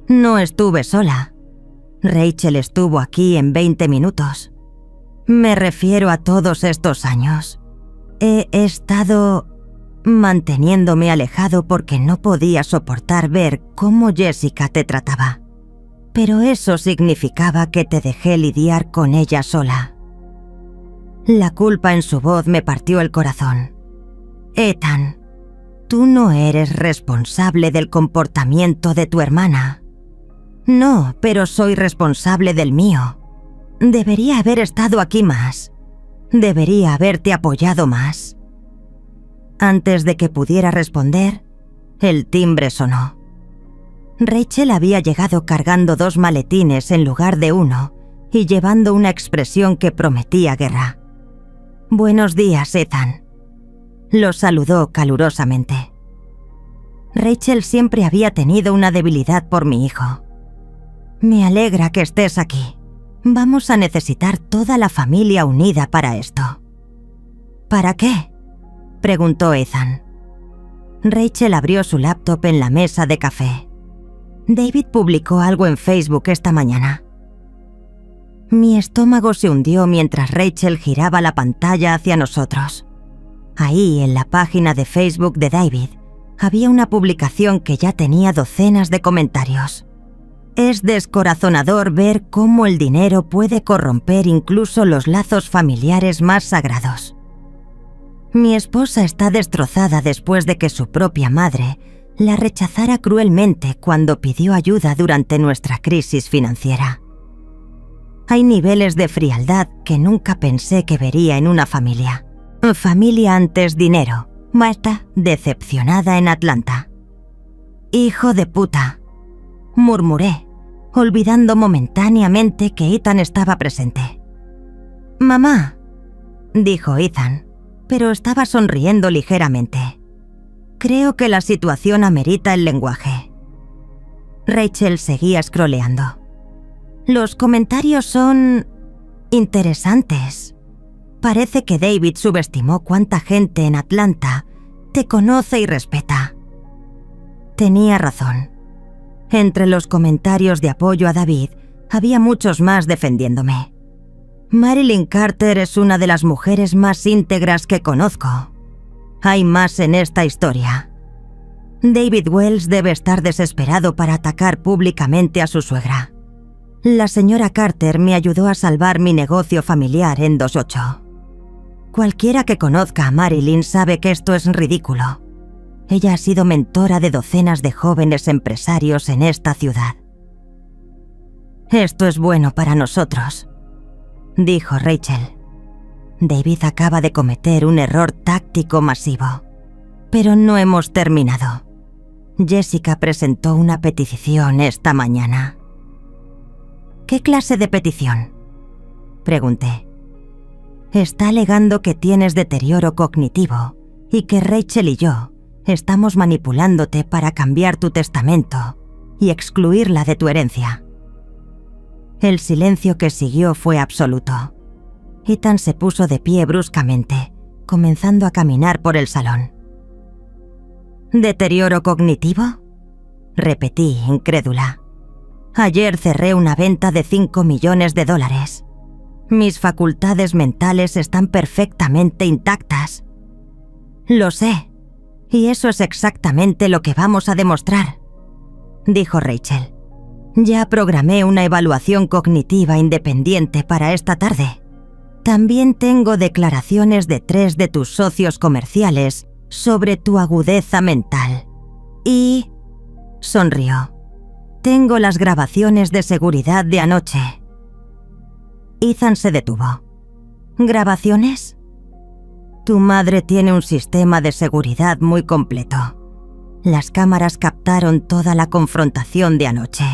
No estuve sola. Rachel estuvo aquí en 20 minutos. Me refiero a todos estos años. He estado manteniéndome alejado porque no podía soportar ver cómo Jessica te trataba. Pero eso significaba que te dejé lidiar con ella sola. La culpa en su voz me partió el corazón. Ethan, tú no eres responsable del comportamiento de tu hermana. No, pero soy responsable del mío. Debería haber estado aquí más. Debería haberte apoyado más. Antes de que pudiera responder, el timbre sonó. Rachel había llegado cargando 2 maletines en lugar de uno y llevando una expresión que prometía guerra. «Buenos días, Ethan». Lo saludó calurosamente. Rachel siempre había tenido una debilidad por mi hijo. «Me alegra que estés aquí. Vamos a necesitar toda la familia unida para esto». «¿Para qué?», preguntó Ethan. Rachel abrió su laptop en la mesa de café. «David publicó algo en Facebook esta mañana». Mi estómago se hundió mientras Rachel giraba la pantalla hacia nosotros. Ahí, en la página de Facebook de David, había una publicación que ya tenía docenas de comentarios. Es descorazonador ver cómo el dinero puede corromper incluso los lazos familiares más sagrados. Mi esposa está destrozada después de que su propia madre la rechazara cruelmente cuando pidió ayuda durante nuestra crisis financiera. Hay niveles de frialdad que nunca pensé que vería en una familia. Familia antes dinero. Marta, decepcionada en Atlanta. «Hijo de puta», murmuré, olvidando momentáneamente que Ethan estaba presente. «Mamá», dijo Ethan, pero estaba sonriendo ligeramente. «Creo que la situación amerita el lenguaje». Rachel seguía scrolleando. «Los comentarios son interesantes. Parece que David subestimó cuánta gente en Atlanta te conoce y respeta». Tenía razón. Entre los comentarios de apoyo a David, había muchos más defendiéndome. Marilyn Carter es una de las mujeres más íntegras que conozco. Hay más en esta historia. David Wells debe estar desesperado para atacar públicamente a su suegra. La señora Carter me ayudó a salvar mi negocio familiar en 28. Cualquiera que conozca a Marilyn sabe que esto es ridículo. Ella ha sido mentora de docenas de jóvenes empresarios en esta ciudad. «Esto es bueno para nosotros», dijo Rachel. «David acaba de cometer un error táctico masivo. Pero no hemos terminado. Jessica presentó una petición esta mañana». «¿Qué clase de petición?», pregunté. «Está alegando que tienes deterioro cognitivo y que Rachel y yo estamos manipulándote para cambiar tu testamento y excluirla de tu herencia». El silencio que siguió fue absoluto. Ethan se puso de pie bruscamente, comenzando a caminar por el salón. «¿Deterioro cognitivo?», repetí, incrédula. «Ayer cerré una venta de $5 millones. Mis facultades mentales están perfectamente intactas». «Lo sé, y eso es exactamente lo que vamos a demostrar», dijo Rachel. «Ya programé una evaluación cognitiva independiente para esta tarde. También tengo declaraciones de 3 de tus socios comerciales sobre tu agudeza mental. Y...» sonrió. «Tengo las grabaciones de seguridad de anoche». Ethan se detuvo. «¿Grabaciones?» «Tu madre tiene un sistema de seguridad muy completo. Las cámaras captaron toda la confrontación de anoche.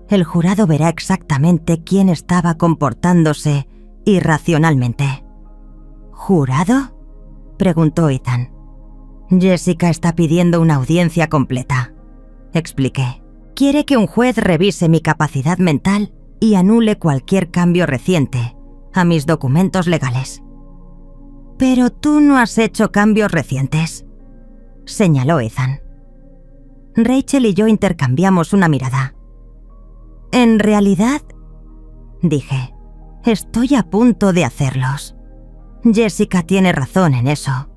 El jurado verá exactamente quién estaba comportándose irracionalmente». «¿Jurado?», preguntó Ethan. «Jessica está pidiendo una audiencia completa», expliqué. «Quiere que un juez revise mi capacidad mental y anule cualquier cambio reciente a mis documentos legales». «Pero tú no has hecho cambios recientes», señaló Ethan. Rachel y yo intercambiamos una mirada. En realidad, dije, estoy a punto de hacerlos. Jessica tiene razón en eso,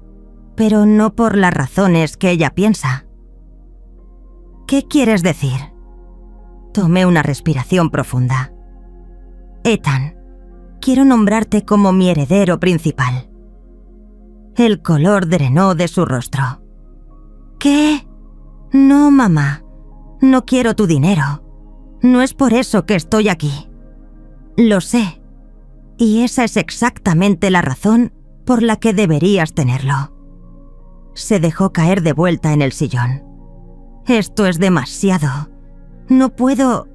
pero no por las razones que ella piensa. ¿Qué quieres decir? Tomé una respiración profunda. Ethan, quiero nombrarte como mi heredero principal. El color drenó de su rostro. ¿Qué? No, mamá. No quiero tu dinero. No es por eso que estoy aquí. Lo sé. Y esa es exactamente la razón por la que deberías tenerlo. Se dejó caer de vuelta en el sillón. Esto es demasiado. No puedo...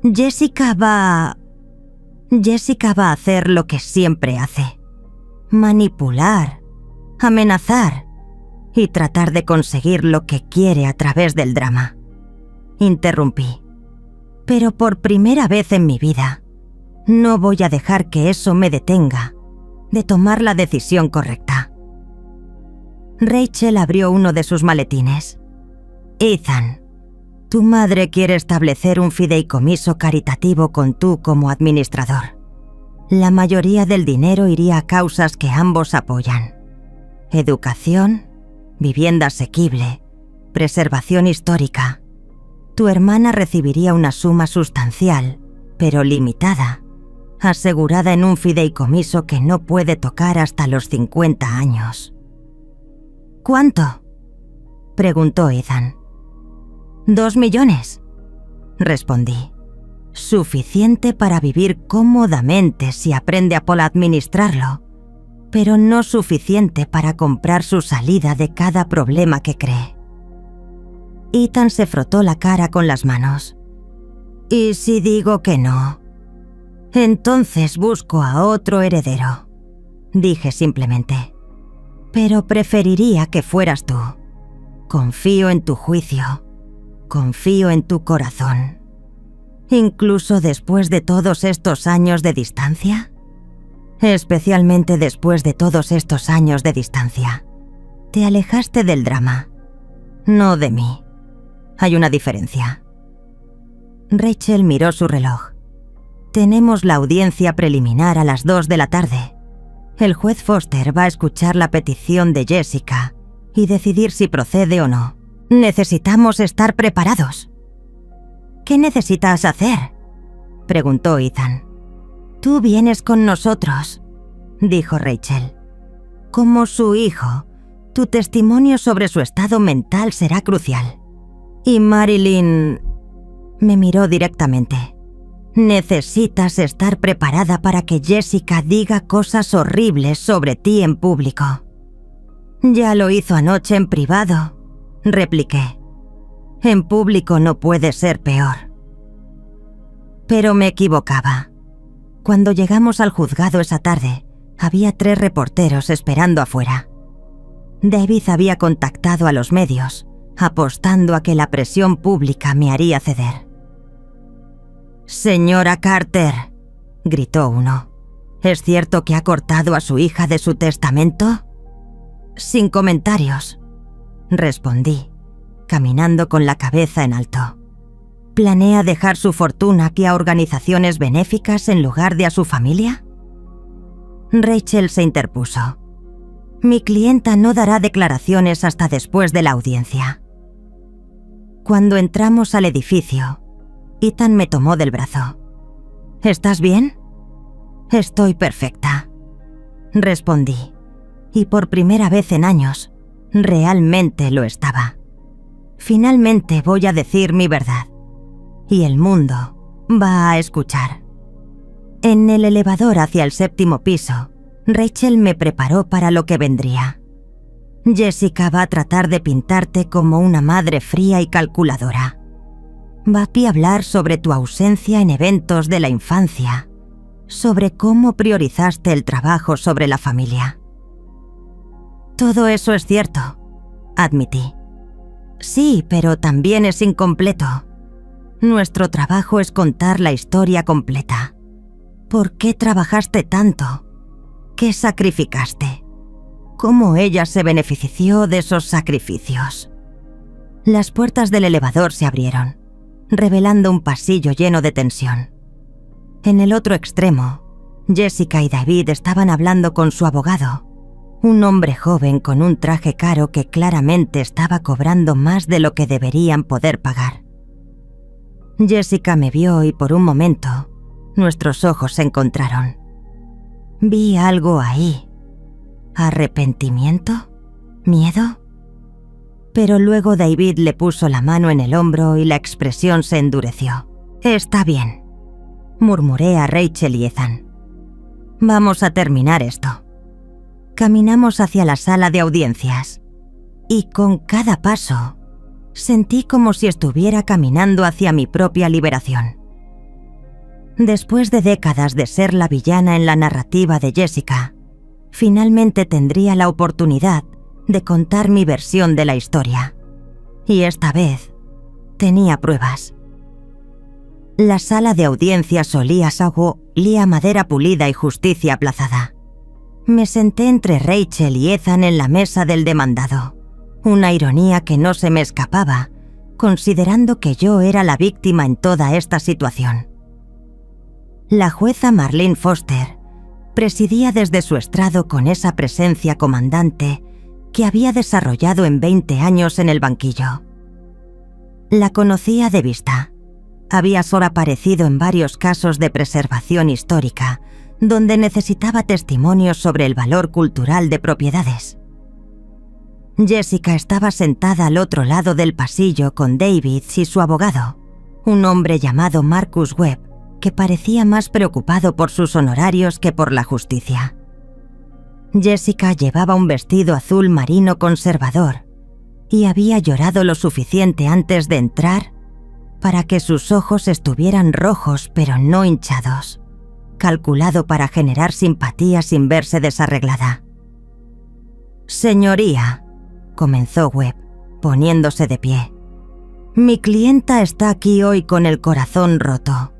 Jessica va a hacer lo que siempre hace. Manipular, amenazar y tratar de conseguir lo que quiere a través del drama. Interrumpí. Pero por primera vez en mi vida, no voy a dejar que eso me detenga de tomar la decisión correcta. Rachel abrió uno de sus maletines. Ethan, tu madre quiere establecer un fideicomiso caritativo con tú como administrador. La mayoría del dinero iría a causas que ambos apoyan. Educación, vivienda asequible, preservación histórica. Tu hermana recibiría una suma sustancial, pero limitada, asegurada en un fideicomiso que no puede tocar hasta los 50 años. ¿Cuánto?, preguntó Ethan. 2 millones, respondí. Suficiente para vivir cómodamente si aprende a administrarlo, pero no suficiente para comprar su salida de cada problema que cree. Ethan se frotó la cara con las manos. ¿Y si digo que no? Entonces busco a otro heredero, dije simplemente. Pero preferiría que fueras tú. Confío en tu juicio. Confío en tu corazón. ¿Incluso después de todos estos años de distancia? Especialmente después de todos estos años de distancia. Te alejaste del drama, no de mí. Hay una diferencia. Rachel miró su reloj. Tenemos la audiencia preliminar a las 2 de la tarde. El juez Foster va a escuchar la petición de Jessica y decidir si procede o no. Necesitamos estar preparados. ¿Qué necesitas hacer?, preguntó Ethan. Tú vienes con nosotros, dijo Rachel. Como su hijo, tu testimonio sobre su estado mental será crucial. Y Marilyn me miró directamente. Necesitas estar preparada para que Jessica diga cosas horribles sobre ti en público. Ya lo hizo anoche en privado, repliqué. En público no puede ser peor. Pero me equivocaba. Cuando llegamos al juzgado esa tarde, había 3 reporteros esperando afuera. David había contactado a los medios, apostando a que la presión pública me haría ceder. «Señora Carter», gritó uno, «¿es cierto que ha cortado a su hija de su testamento?» «Sin comentarios», respondí, caminando con la cabeza en alto. ¿Planea dejar su fortuna aquí a organizaciones benéficas en lugar de a su familia? Rachel se interpuso. Mi clienta no dará declaraciones hasta después de la audiencia. Cuando entramos al edificio, Ethan me tomó del brazo. ¿Estás bien? Estoy perfecta, respondí, y por primera vez en años, realmente lo estaba. Finalmente voy a decir mi verdad, y el mundo va a escuchar. En el elevador hacia el 7º piso, Rachel me preparó para lo que vendría. Jessica va a tratar de pintarte como una madre fría y calculadora. Va a hablar sobre tu ausencia en eventos de la infancia, sobre cómo priorizaste el trabajo sobre la familia. Todo eso es cierto, admití. Sí, pero también es incompleto. Nuestro trabajo es contar la historia completa. ¿Por qué trabajaste tanto? ¿Qué sacrificaste? ¿Cómo ella se benefició de esos sacrificios? Las puertas del elevador se abrieron. revelando un pasillo lleno de tensión. En el otro extremo, Jessica y David estaban hablando con su abogado, un hombre joven con un traje caro que claramente estaba cobrando más de lo que deberían poder pagar. Jessica me vio y por un momento, nuestros ojos se encontraron. Vi algo ahí. ¿Arrepentimiento? ¿Miedo? Pero luego David le puso la mano en el hombro y la expresión se endureció. «Está bien», murmuré a Rachel y Ethan. «Vamos a terminar esto». Caminamos hacia la sala de audiencias y con cada paso sentí como si estuviera caminando hacia mi propia liberación. Después de décadas de ser la villana en la narrativa de Jessica, finalmente tendría la oportunidad de contar mi versión de la historia. Y esta vez tenía pruebas. La sala de audiencias olía a madera pulida y justicia aplazada. Me senté entre Rachel y Ethan en la mesa del demandado, una ironía que no se me escapaba, considerando que yo era la víctima en toda esta situación. La jueza Marlene Foster presidía desde su estrado con esa presencia comandante que había desarrollado en 20 años en el banquillo. La conocía de vista. Había solo aparecido en varios casos de preservación histórica, donde necesitaba testimonios sobre el valor cultural de propiedades. Jessica estaba sentada al otro lado del pasillo con David y su abogado, un hombre llamado Marcus Webb, que parecía más preocupado por sus honorarios que por la justicia. Jessica llevaba un vestido azul marino conservador y había llorado lo suficiente antes de entrar para que sus ojos estuvieran rojos pero no hinchados, calculado para generar simpatía sin verse desarreglada. «Señoría», comenzó Webb, poniéndose de pie, «mi clienta está aquí hoy con el corazón roto,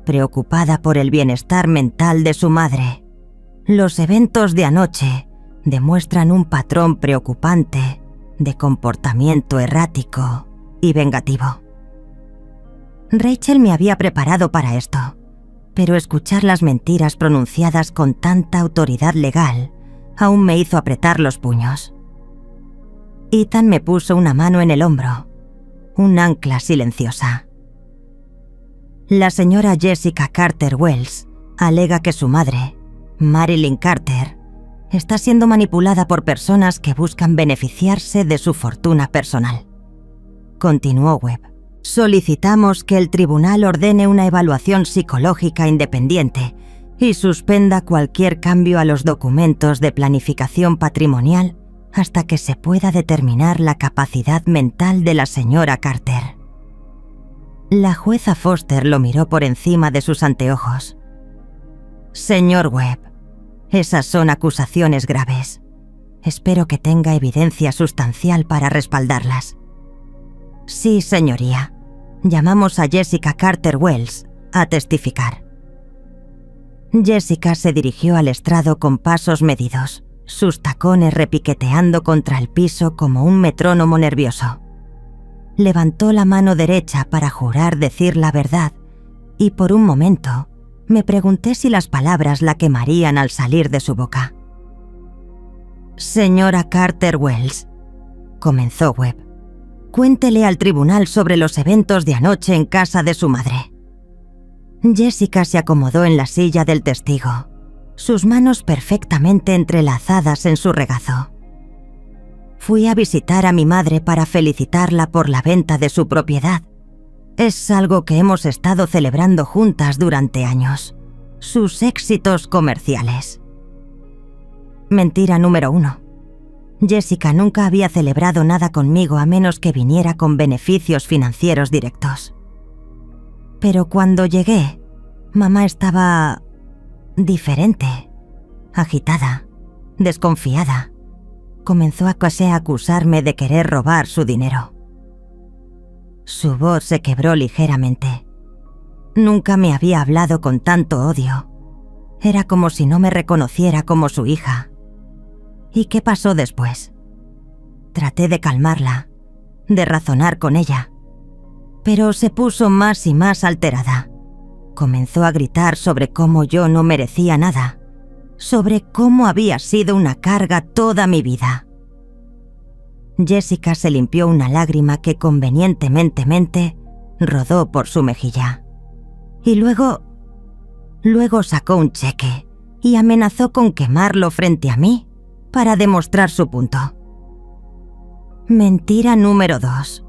preocupada por el bienestar mental de su madre. Los eventos de anoche demuestran un patrón preocupante de comportamiento errático y vengativo». Rachel me había preparado para esto, pero escuchar las mentiras pronunciadas con tanta autoridad legal aún me hizo apretar los puños. Ethan me puso una mano en el hombro, un ancla silenciosa. La señora Jessica Carter Wells alega que su madre, Marilyn Carter, está siendo manipulada por personas que buscan beneficiarse de su fortuna personal. Continuó Webb. Solicitamos que el tribunal ordene una evaluación psicológica independiente y suspenda cualquier cambio a los documentos de planificación patrimonial hasta que se pueda determinar la capacidad mental de la señora Carter. La jueza Foster lo miró por encima de sus anteojos. «Señor Webb, esas son acusaciones graves. Espero que tenga evidencia sustancial para respaldarlas». «Sí, señoría. Llamamos a Jessica Carter Wells a testificar». Jessica se dirigió al estrado con pasos medidos, sus tacones repiqueteando contra el piso como un metrónomo nervioso. Levantó la mano derecha para jurar decir la verdad y por un momento me pregunté si las palabras la quemarían al salir de su boca. «Señora Carter Wells», comenzó Webb, «cuéntele al tribunal sobre los eventos de anoche en casa de su madre». Jessica se acomodó en la silla del testigo, sus manos perfectamente entrelazadas en su regazo. «Fui a visitar a mi madre para felicitarla por la venta de su propiedad. Es algo que hemos estado celebrando juntas durante años. Sus éxitos comerciales». Mentira número 1. Jessica nunca había celebrado nada conmigo a menos que viniera con beneficios financieros directos. Pero cuando llegué, mamá estaba diferente, agitada, desconfiada. Comenzó a acusarme de querer robar su dinero. Su voz se quebró ligeramente. Nunca me había hablado con tanto odio. Era como si no me reconociera como su hija. ¿Y qué pasó después? Traté de calmarla, de razonar con ella. pero se puso más y más alterada. Comenzó a gritar sobre cómo yo no merecía nada, sobre cómo había sido una carga toda mi vida. Jessica se limpió una lágrima que convenientemente rodó por su mejilla. Y luego sacó un cheque y amenazó con quemarlo frente a mí para demostrar su punto. Mentira número 2,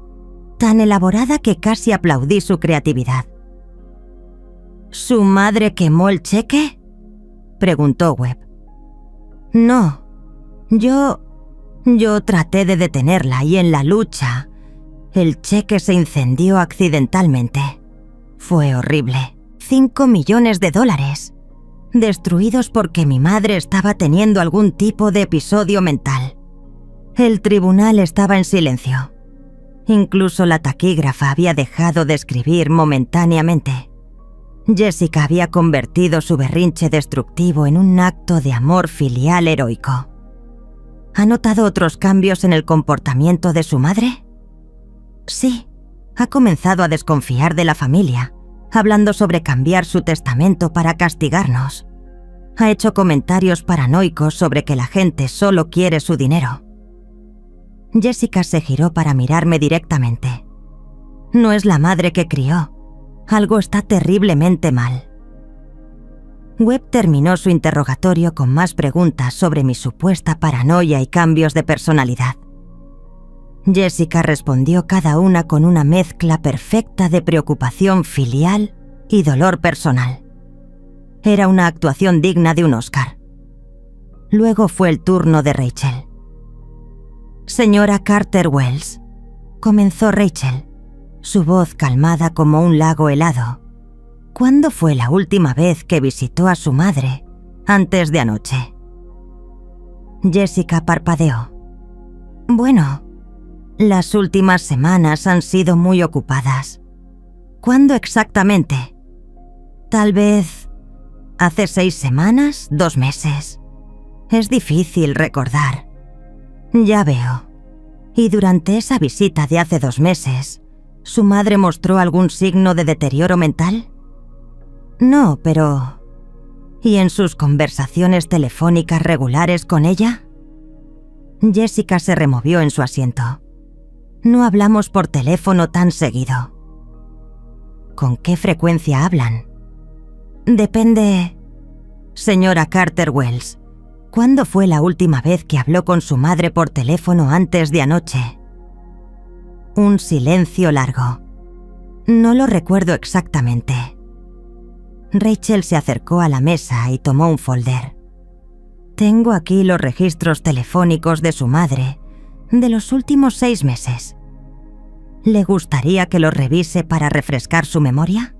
tan elaborada que casi aplaudí su creatividad. ¿Su madre quemó el cheque?, preguntó Webb. No, yo traté de detenerla y en la lucha, el cheque se incendió accidentalmente. Fue horrible. $5 millones, destruidos porque mi madre estaba teniendo algún tipo de episodio mental. El tribunal estaba en silencio. Incluso la taquígrafa había dejado de escribir momentáneamente. Jessica había convertido su berrinche destructivo en un acto de amor filial heroico. ¿Ha notado otros cambios en el comportamiento de su madre? Sí, ha comenzado a desconfiar de la familia, hablando sobre cambiar su testamento para castigarnos. Ha hecho comentarios paranoicos sobre que la gente solo quiere su dinero. Jessica se giró para mirarme directamente. No es la madre que crió. Algo está terriblemente mal. Webb terminó su interrogatorio con más preguntas sobre mi supuesta paranoia y cambios de personalidad. Jessica respondió cada una con una mezcla perfecta de preocupación filial y dolor personal. Era una actuación digna de un Oscar. Luego fue el turno de Rachel. Señora Carter Wells, comenzó Rachel, su voz calmada como un lago helado. ¿Cuándo fue la última vez que visitó a su madre antes de anoche? Jessica parpadeó. Bueno, las últimas semanas han sido muy ocupadas. ¿Cuándo exactamente? Tal vez hace 6 semanas, 2 meses. Es difícil recordar. Ya veo. ¿Y durante esa visita de hace 2 meses, su madre mostró algún signo de deterioro mental? No, pero... ¿Y en sus conversaciones telefónicas regulares con ella? Jessica se removió en su asiento. No hablamos por teléfono tan seguido. ¿Con qué frecuencia hablan? Depende... Señora Carter Wells, ¿cuándo fue la última vez que habló con su madre por teléfono antes de anoche? Un silencio largo. No lo recuerdo exactamente. Rachel se acercó a la mesa y tomó un folder. Tengo aquí los registros telefónicos de su madre de los últimos 6 meses. ¿Le gustaría que los revise para refrescar su memoria?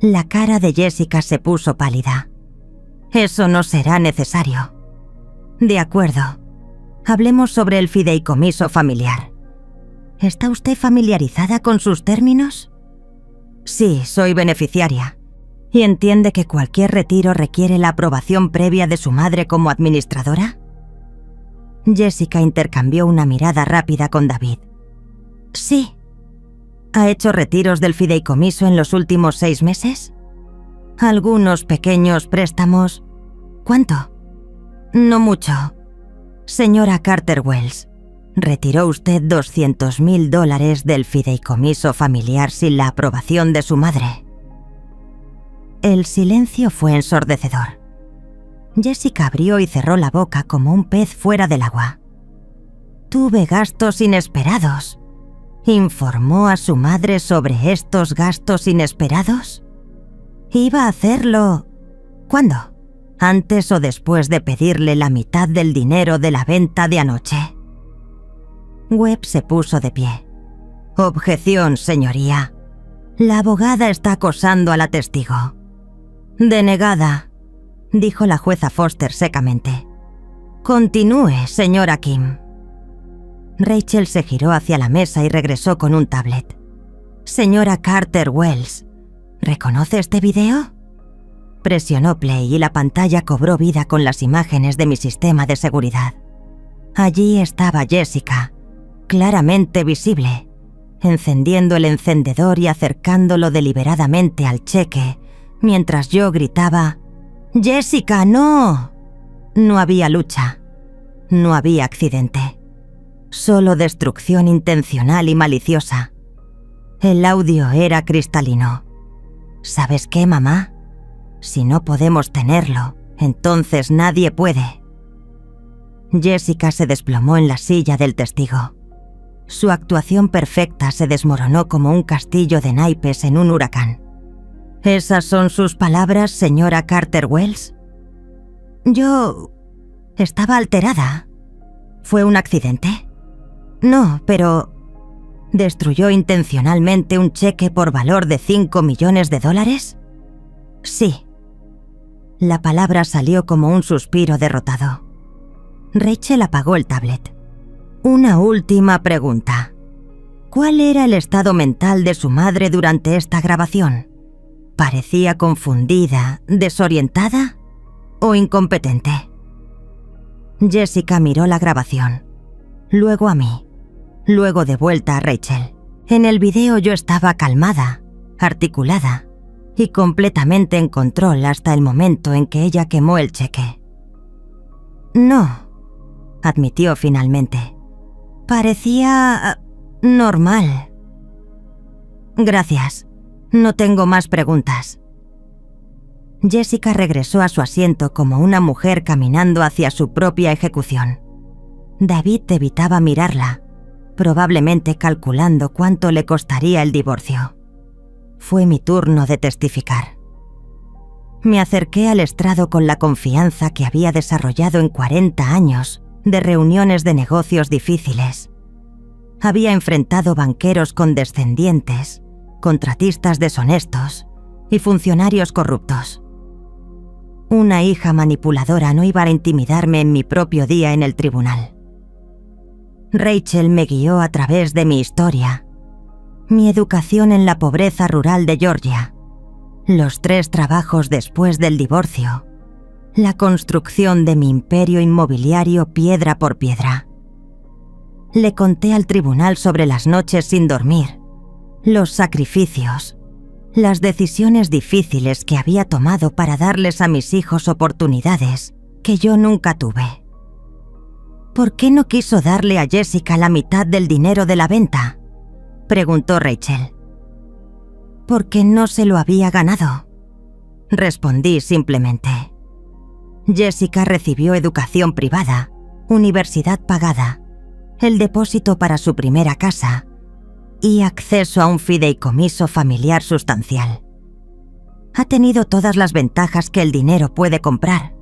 La cara de Jessica se puso pálida. Eso no será necesario. De acuerdo. Hablemos sobre el fideicomiso familiar. ¿Está usted familiarizada con sus términos? Sí, soy beneficiaria. ¿Y entiende que cualquier retiro requiere la aprobación previa de su madre como administradora? Jessica intercambió una mirada rápida con David. Sí. ¿Ha hecho retiros del fideicomiso en los últimos 6 meses? Algunos pequeños préstamos. ¿Cuánto? No mucho. Señora Carter Wells, ¿retiró usted $200,000 del fideicomiso familiar sin la aprobación de su madre? El silencio fue ensordecedor. Jessica abrió y cerró la boca como un pez fuera del agua. Tuve gastos inesperados. ¿Informó a su madre sobre estos gastos inesperados? ¿Iba a hacerlo? ¿Cuándo? ¿Antes o después de pedirle la mitad del dinero de la venta de anoche? Webb se puso de pie. Objeción, señoría. La abogada está acosando a la testigo. Denegada, dijo la jueza Foster secamente. Continúe, señora Kim. Rachel se giró hacia la mesa y regresó con un tablet. Señora Carter Wells, ¿reconoce este video? Presionó play y la pantalla cobró vida con las imágenes de mi sistema de seguridad. Allí estaba Jessica, claramente visible, encendiendo el encendedor y acercándolo deliberadamente al cheque, mientras yo gritaba: «¡Jessica, no!». No había lucha, no había accidente, solo destrucción intencional y maliciosa. El audio era cristalino. ¿Sabes qué, mamá? Si no podemos tenerlo, entonces nadie puede. Jessica se desplomó en la silla del testigo. Su actuación perfecta se desmoronó como un castillo de naipes en un huracán. ¿Esas son sus palabras, señora Carter Wells? Yo... estaba alterada. ¿Fue un accidente? No, pero... ¿destruyó intencionalmente un cheque por valor de $5 millones? Sí. La palabra salió como un suspiro derrotado. Rachel apagó el tablet. Una última pregunta. ¿Cuál era el estado mental de su madre durante esta grabación? ¿Parecía confundida, desorientada o incompetente? Jessica miró la grabación, luego a mí, luego de vuelta a Rachel. En el video yo estaba calmada, articulada y completamente en control hasta el momento en que ella quemó el cheque. No, admitió finalmente. Parecía normal. Gracias. No tengo más preguntas. Jessica regresó a su asiento como una mujer caminando hacia su propia ejecución. David evitaba mirarla, probablemente calculando cuánto le costaría el divorcio. Fue mi turno de testificar. Me acerqué al estrado con la confianza que había desarrollado en 40 años de reuniones de negocios difíciles. Había enfrentado banqueros condescendientes, contratistas deshonestos y funcionarios corruptos. Una hija manipuladora no iba a intimidarme en mi propio día en el tribunal. Rachel me guió a través de mi historia, mi educación en la pobreza rural de Georgia, los 3 trabajos después del divorcio, la construcción de mi imperio inmobiliario piedra por piedra. Le conté al tribunal sobre las noches sin dormir, los sacrificios, las decisiones difíciles que había tomado para darles a mis hijos oportunidades que yo nunca tuve. ¿Por qué no quiso darle a Jessica la mitad del dinero de la venta?, preguntó Rachel. Porque no se lo había ganado, respondí simplemente. Jessica recibió educación privada, universidad pagada, el depósito para su primera casa y acceso a un fideicomiso familiar sustancial. Ha tenido todas las ventajas que el dinero puede comprar,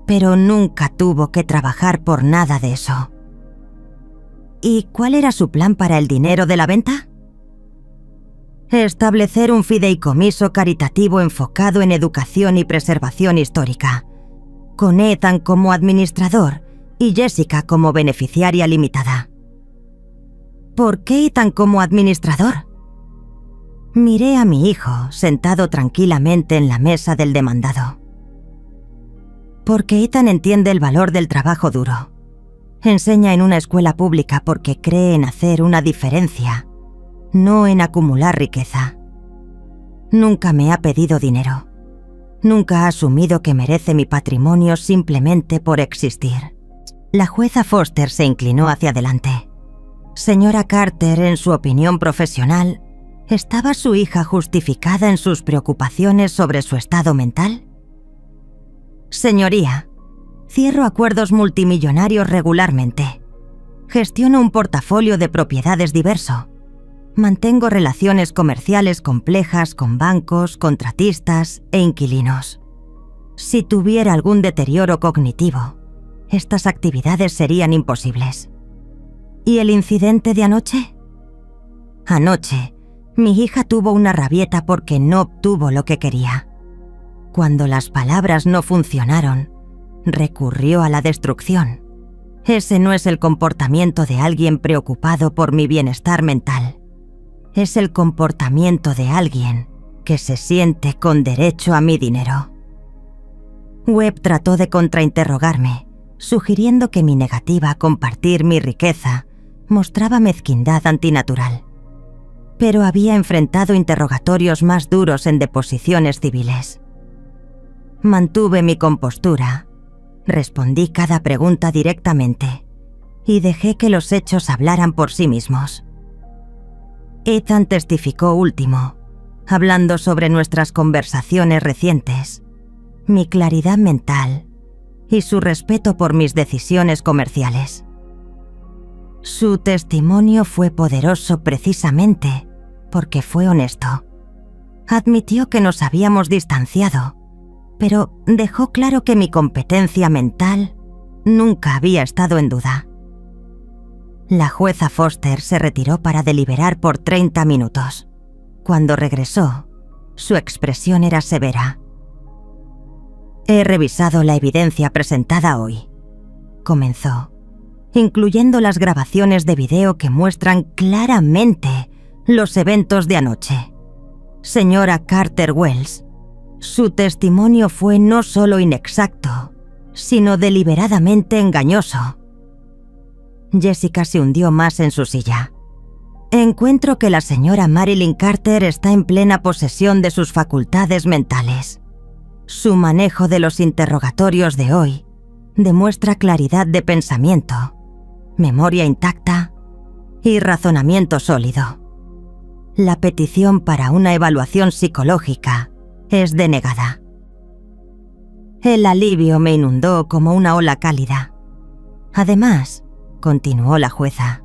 pero nunca tuvo que trabajar por nada de eso. ¿Y cuál era su plan para el dinero de la venta? Establecer un fideicomiso caritativo enfocado en educación y preservación histórica, con Ethan como administrador y Jessica como beneficiaria limitada. ¿Por qué Ethan como administrador? Miré a mi hijo sentado tranquilamente en la mesa del demandado. Porque Ethan entiende el valor del trabajo duro. Enseña en una escuela pública porque cree en hacer una diferencia, no en acumular riqueza. Nunca me ha pedido dinero. Nunca ha asumido que merece mi patrimonio simplemente por existir. La jueza Foster se inclinó hacia adelante. Señora Carter, en su opinión profesional, ¿estaba su hija justificada en sus preocupaciones sobre su estado mental? Señoría, cierro acuerdos multimillonarios regularmente. Gestiono un portafolio de propiedades diverso. Mantengo relaciones comerciales complejas con bancos, contratistas e inquilinos. Si tuviera algún deterioro cognitivo, estas actividades serían imposibles. ¿Y el incidente de anoche? Anoche, mi hija tuvo una rabieta porque no obtuvo lo que quería. Cuando las palabras no funcionaron, recurrió a la destrucción. Ese no es el comportamiento de alguien preocupado por mi bienestar mental. Es el comportamiento de alguien que se siente con derecho a mi dinero. Webb trató de contrainterrogarme, sugiriendo que mi negativa a compartir mi riqueza mostraba mezquindad antinatural. pero había enfrentado interrogatorios más duros en deposiciones civiles. Mantuve mi compostura, respondí cada pregunta directamente y dejé que los hechos hablaran por sí mismos. Ethan testificó último, hablando sobre nuestras conversaciones recientes, mi claridad mental y su respeto por mis decisiones comerciales. Su testimonio fue poderoso precisamente porque fue honesto. Admitió que nos habíamos distanciado, pero dejó claro que mi competencia mental nunca había estado en duda. La jueza Foster se retiró para deliberar por 30 minutos. Cuando regresó, su expresión era severa. «He revisado la evidencia presentada hoy», comenzó, incluyendo las grabaciones de video que muestran claramente los eventos de anoche. Señora Carter Wells, su testimonio fue no solo inexacto, sino deliberadamente engañoso. Jessica se hundió más en su silla. Encuentro que la señora Marilyn Carter está en plena posesión de sus facultades mentales. Su manejo de los interrogatorios de hoy demuestra claridad de pensamiento, memoria intacta y razonamiento sólido. La petición para una evaluación psicológica es denegada. El alivio me inundó como una ola cálida. Además, continuó la jueza,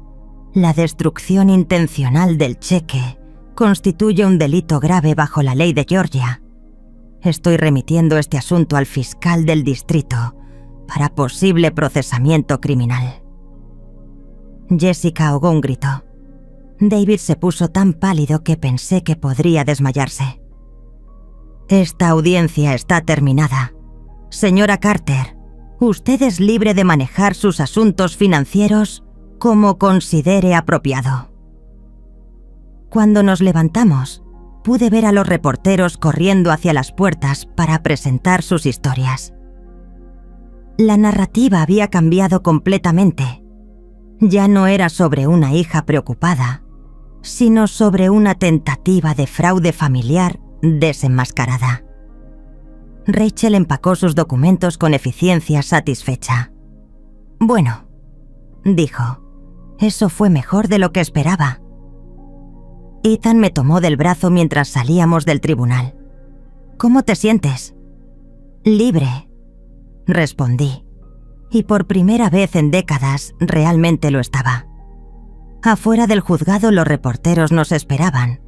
la destrucción intencional del cheque constituye un delito grave bajo la ley de Georgia. Estoy remitiendo este asunto al fiscal del distrito para posible procesamiento criminal. Jessica ahogó un grito. David se puso tan pálido que pensé que podría desmayarse. «Esta audiencia está terminada. Señora Carter, usted es libre de manejar sus asuntos financieros como considere apropiado». Cuando nos levantamos, pude ver a los reporteros corriendo hacia las puertas para presentar sus historias. La narrativa había cambiado completamente. Ya no era sobre una hija preocupada, sino sobre una tentativa de fraude familiar desenmascarada. Rachel empacó sus documentos con eficiencia satisfecha. «Bueno», dijo, «eso fue mejor de lo que esperaba». Ethan me tomó del brazo mientras salíamos del tribunal. «¿Cómo te sientes?» «Libre», respondí, y por primera vez en décadas realmente lo estaba. Afuera del juzgado los reporteros nos esperaban,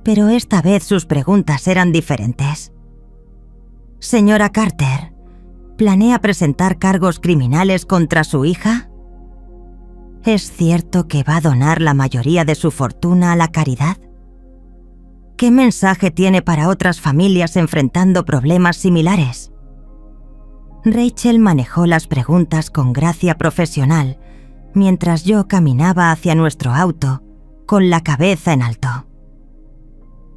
pero esta vez sus preguntas eran diferentes. «Señora Carter, ¿planea presentar cargos criminales contra su hija? ¿Es cierto que va a donar la mayoría de su fortuna a la caridad? ¿Qué mensaje tiene para otras familias enfrentando problemas similares?» Rachel manejó las preguntas con gracia profesional mientras yo caminaba hacia nuestro auto con la cabeza en alto.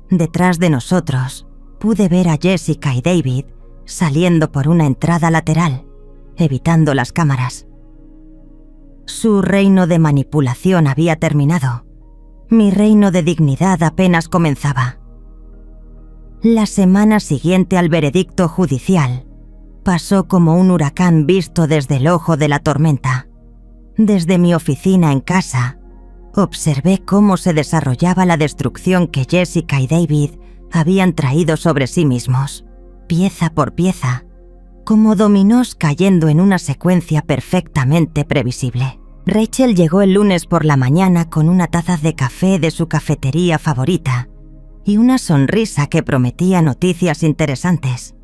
Detrás de nosotros pude ver a Jessica y David saliendo por una entrada lateral, evitando las cámaras. Su reino de manipulación había terminado. Mi reino de dignidad apenas comenzaba. La semana siguiente al veredicto judicial pasó como un huracán visto desde el ojo de la tormenta. Desde mi oficina en casa, observé cómo se desarrollaba la destrucción que Jessica y David habían traído sobre sí mismos, pieza por pieza, como dominós cayendo en una secuencia perfectamente previsible. Rachel llegó el lunes por la mañana con una taza de café de su cafetería favorita y una sonrisa que prometía noticias interesantes.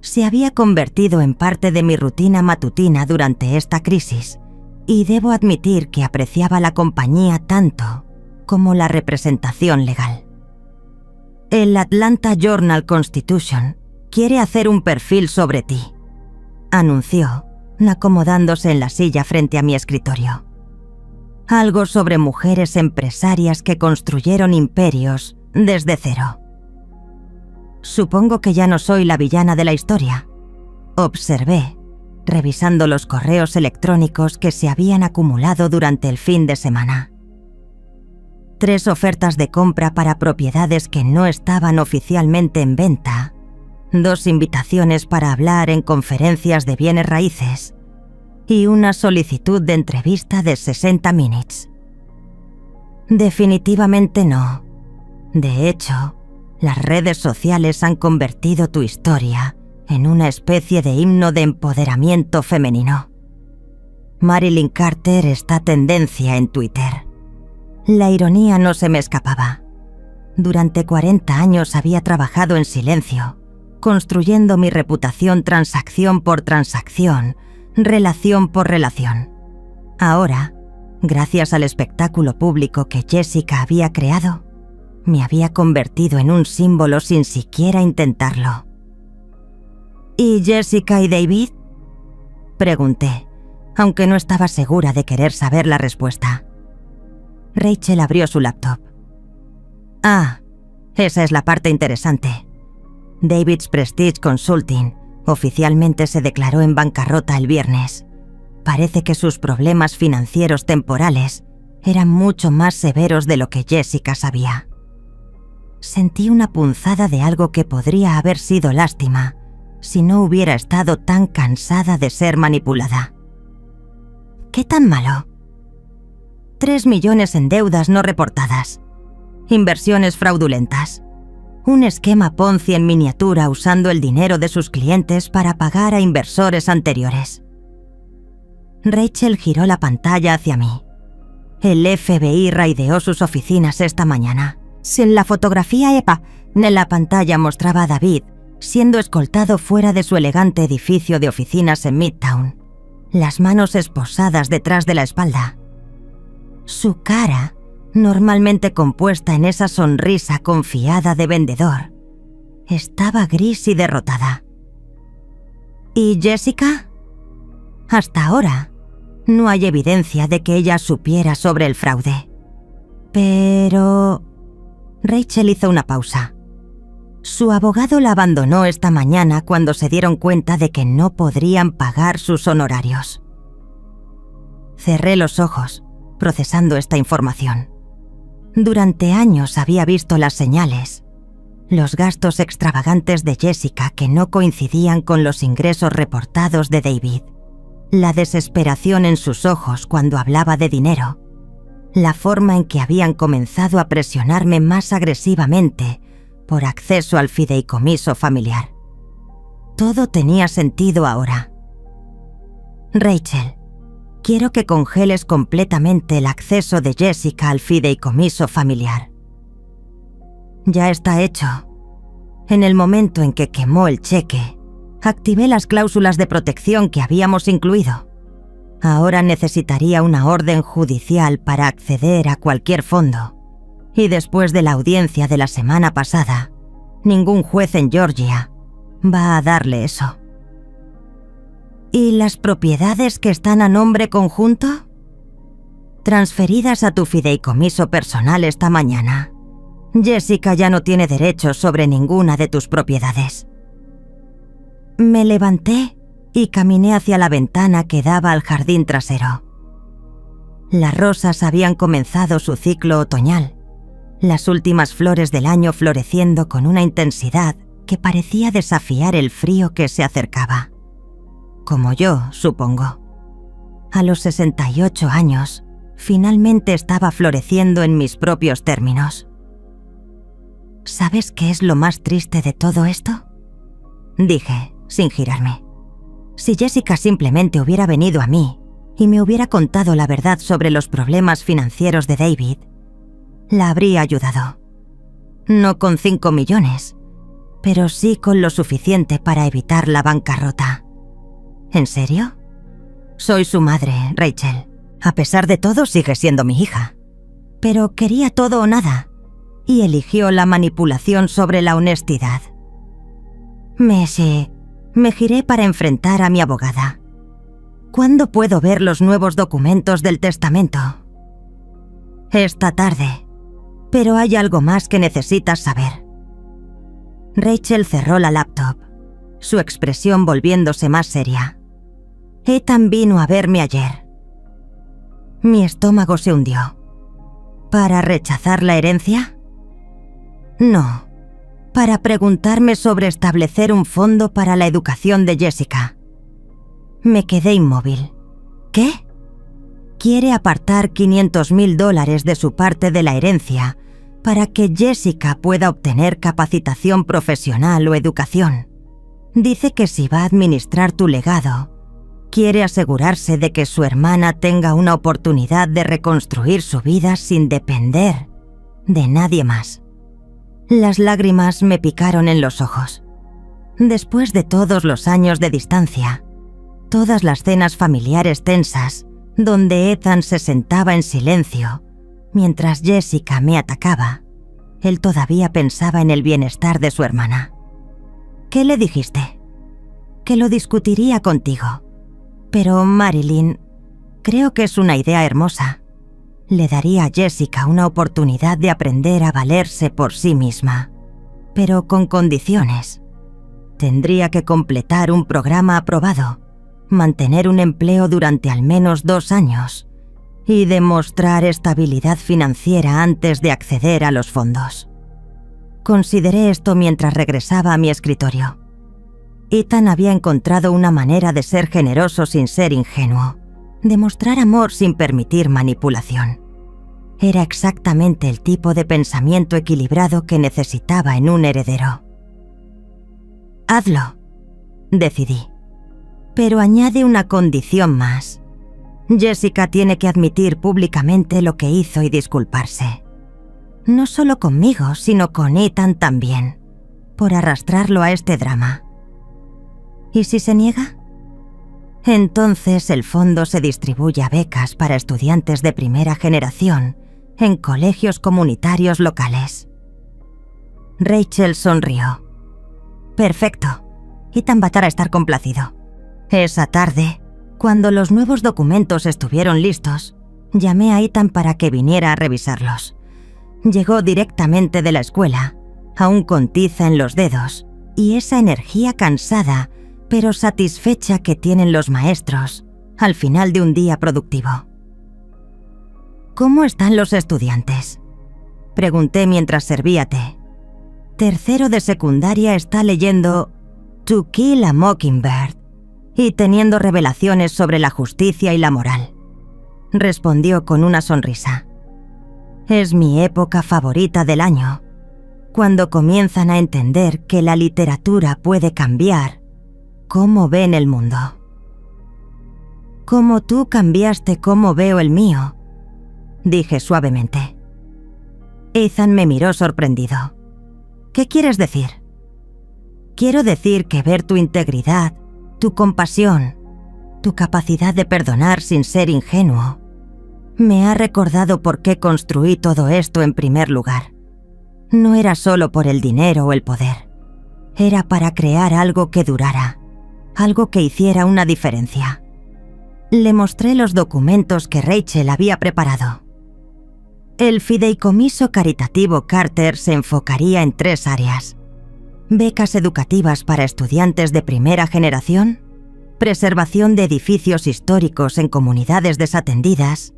Se había convertido en parte de mi rutina matutina durante esta crisis, y debo admitir que apreciaba la compañía tanto como la representación legal. El Atlanta Journal-Constitution quiere hacer un perfil sobre ti, anunció, acomodándose en la silla frente a mi escritorio. Algo sobre mujeres empresarias que construyeron imperios desde cero. Supongo que ya no soy la villana de la historia, observé, revisando los correos electrónicos que se habían acumulado durante el fin de semana. 3 ofertas de compra para propiedades que no estaban oficialmente en venta, 2 invitaciones para hablar en conferencias de bienes raíces y una solicitud de entrevista de 60 minutes. Definitivamente no. De hecho, las redes sociales han convertido tu historia en una especie de himno de empoderamiento femenino. Marilyn Carter está tendencia en Twitter. La ironía no se me escapaba. Durante 40 años había trabajado en silencio, construyendo mi reputación transacción por transacción, relación por relación. Ahora, gracias al espectáculo público que Jessica había creado, me había convertido en un símbolo sin siquiera intentarlo. ¿Y Jessica y David?, pregunté, aunque no estaba segura de querer saber la respuesta. Rachel abrió su laptop. Ah, esa es la parte interesante. David's Prestige Consulting oficialmente se declaró en bancarrota el viernes. Parece que sus problemas financieros temporales eran mucho más severos de lo que Jessica sabía. Sentí una punzada de algo que podría haber sido lástima si no hubiera estado tan cansada de ser manipulada. ¿Qué tan malo? 3 millones en deudas no reportadas. Inversiones fraudulentas. Un esquema Ponzi en miniatura usando el dinero de sus clientes para pagar a inversores anteriores. Rachel giró la pantalla hacia mí. El FBI raideó sus oficinas esta mañana. Sin la fotografía EPA, en la pantalla mostraba a David siendo escoltado fuera de su elegante edificio de oficinas en Midtown, las manos esposadas detrás de la espalda. Su cara, normalmente compuesta en esa sonrisa confiada de vendedor, estaba gris y derrotada. ¿Y Jessica? Hasta ahora, no hay evidencia de que ella supiera sobre el fraude. Pero... Rachel hizo una pausa. Su abogado la abandonó esta mañana cuando se dieron cuenta de que no podrían pagar sus honorarios. Cerré los ojos, procesando esta información. Durante años había visto las señales, los gastos extravagantes de Jessica que no coincidían con los ingresos reportados de David, la desesperación en sus ojos cuando hablaba de dinero, la forma en que habían comenzado a presionarme más agresivamente por acceso al fideicomiso familiar. Todo tenía sentido ahora. Rachel, quiero que congeles completamente el acceso de Jessica al fideicomiso familiar. Ya está hecho. En el momento en que quemó el cheque, activé las cláusulas de protección que habíamos incluido. Ahora necesitaría una orden judicial para acceder a cualquier fondo. Y después de la audiencia de la semana pasada, ningún juez en Georgia va a darle eso. ¿Y las propiedades que están a nombre conjunto? Transferidas a tu fideicomiso personal esta mañana. Jessica ya no tiene derechos sobre ninguna de tus propiedades. Me levanté y caminé hacia la ventana que daba al jardín trasero. Las rosas habían comenzado su ciclo otoñal, las últimas flores del año floreciendo con una intensidad que parecía desafiar el frío que se acercaba. Como yo, supongo. A los 68 años, finalmente estaba floreciendo en mis propios términos. ¿Sabes qué es lo más triste de todo esto?, dije, sin girarme. Si Jessica simplemente hubiera venido a mí y me hubiera contado la verdad sobre los problemas financieros de David, la habría ayudado. No con 5 millones, pero sí con lo suficiente para evitar la bancarrota. ¿En serio? Soy su madre, Rachel. A pesar de todo, sigue siendo mi hija. Pero quería todo o nada, y eligió la manipulación sobre la honestidad. Me giré para enfrentar a mi abogada. ¿Cuándo puedo ver los nuevos documentos del testamento? Esta tarde. Pero hay algo más que necesitas saber. Rachel cerró la laptop, su expresión volviéndose más seria. Ethan vino a verme ayer. Mi estómago se hundió. ¿Para rechazar la herencia? No, para preguntarme sobre establecer un fondo para la educación de Jessica. Me quedé inmóvil. ¿Qué? Quiere apartar $500,000 de su parte de la herencia para que Jessica pueda obtener capacitación profesional o educación. Dice que si va a administrar tu legado, quiere asegurarse de que su hermana tenga una oportunidad de reconstruir su vida sin depender de nadie más. Las lágrimas me picaron en los ojos. Después de todos los años de distancia, todas las cenas familiares tensas, donde Ethan se sentaba en silencio, mientras Jessica me atacaba, él todavía pensaba en el bienestar de su hermana. ¿Qué le dijiste? Que lo discutiría contigo. Pero, Marilyn, creo que es una idea hermosa. Le daría a Jessica una oportunidad de aprender a valerse por sí misma, pero con condiciones. Tendría que completar un programa aprobado, mantener un empleo durante al menos 2 años y demostrar estabilidad financiera antes de acceder a los fondos. Consideré esto mientras regresaba a mi escritorio. Ethan había encontrado una manera de ser generoso sin ser ingenuo, de mostrar amor sin permitir manipulación. Era exactamente el tipo de pensamiento equilibrado que necesitaba en un heredero. Hazlo, decidí. Pero añade una condición más. Jessica tiene que admitir públicamente lo que hizo y disculparse. No solo conmigo, sino con Ethan también, por arrastrarlo a este drama. ¿Y si se niega? Entonces el fondo se distribuye a becas para estudiantes de primera generación en colegios comunitarios locales. Rachel sonrió. Perfecto. Ethan va a estar complacido. Esa tarde, cuando los nuevos documentos estuvieron listos, llamé a Ethan para que viniera a revisarlos. Llegó directamente de la escuela, aún con tiza en los dedos, y esa energía cansada pero satisfecha que tienen los maestros al final de un día productivo. ¿Cómo están los estudiantes?, pregunté mientras servía té. Tercero de secundaria está leyendo To Kill a Mockingbird y teniendo revelaciones sobre la justicia y la moral, respondió con una sonrisa. Es mi época favorita del año, cuando comienzan a entender que la literatura puede cambiar cómo ven el mundo. Como tú cambiaste cómo veo el mío, dije suavemente. Ethan me miró sorprendido. ¿Qué quieres decir? Quiero decir que ver tu integridad, tu compasión, tu capacidad de perdonar sin ser ingenuo, me ha recordado por qué construí todo esto en primer lugar. No era solo por el dinero o el poder. Era para crear algo que durara, algo que hiciera una diferencia. Le mostré los documentos que Rachel había preparado. El fideicomiso caritativo Carter se enfocaría en 3 áreas: becas educativas para estudiantes de primera generación, preservación de edificios históricos en comunidades desatendidas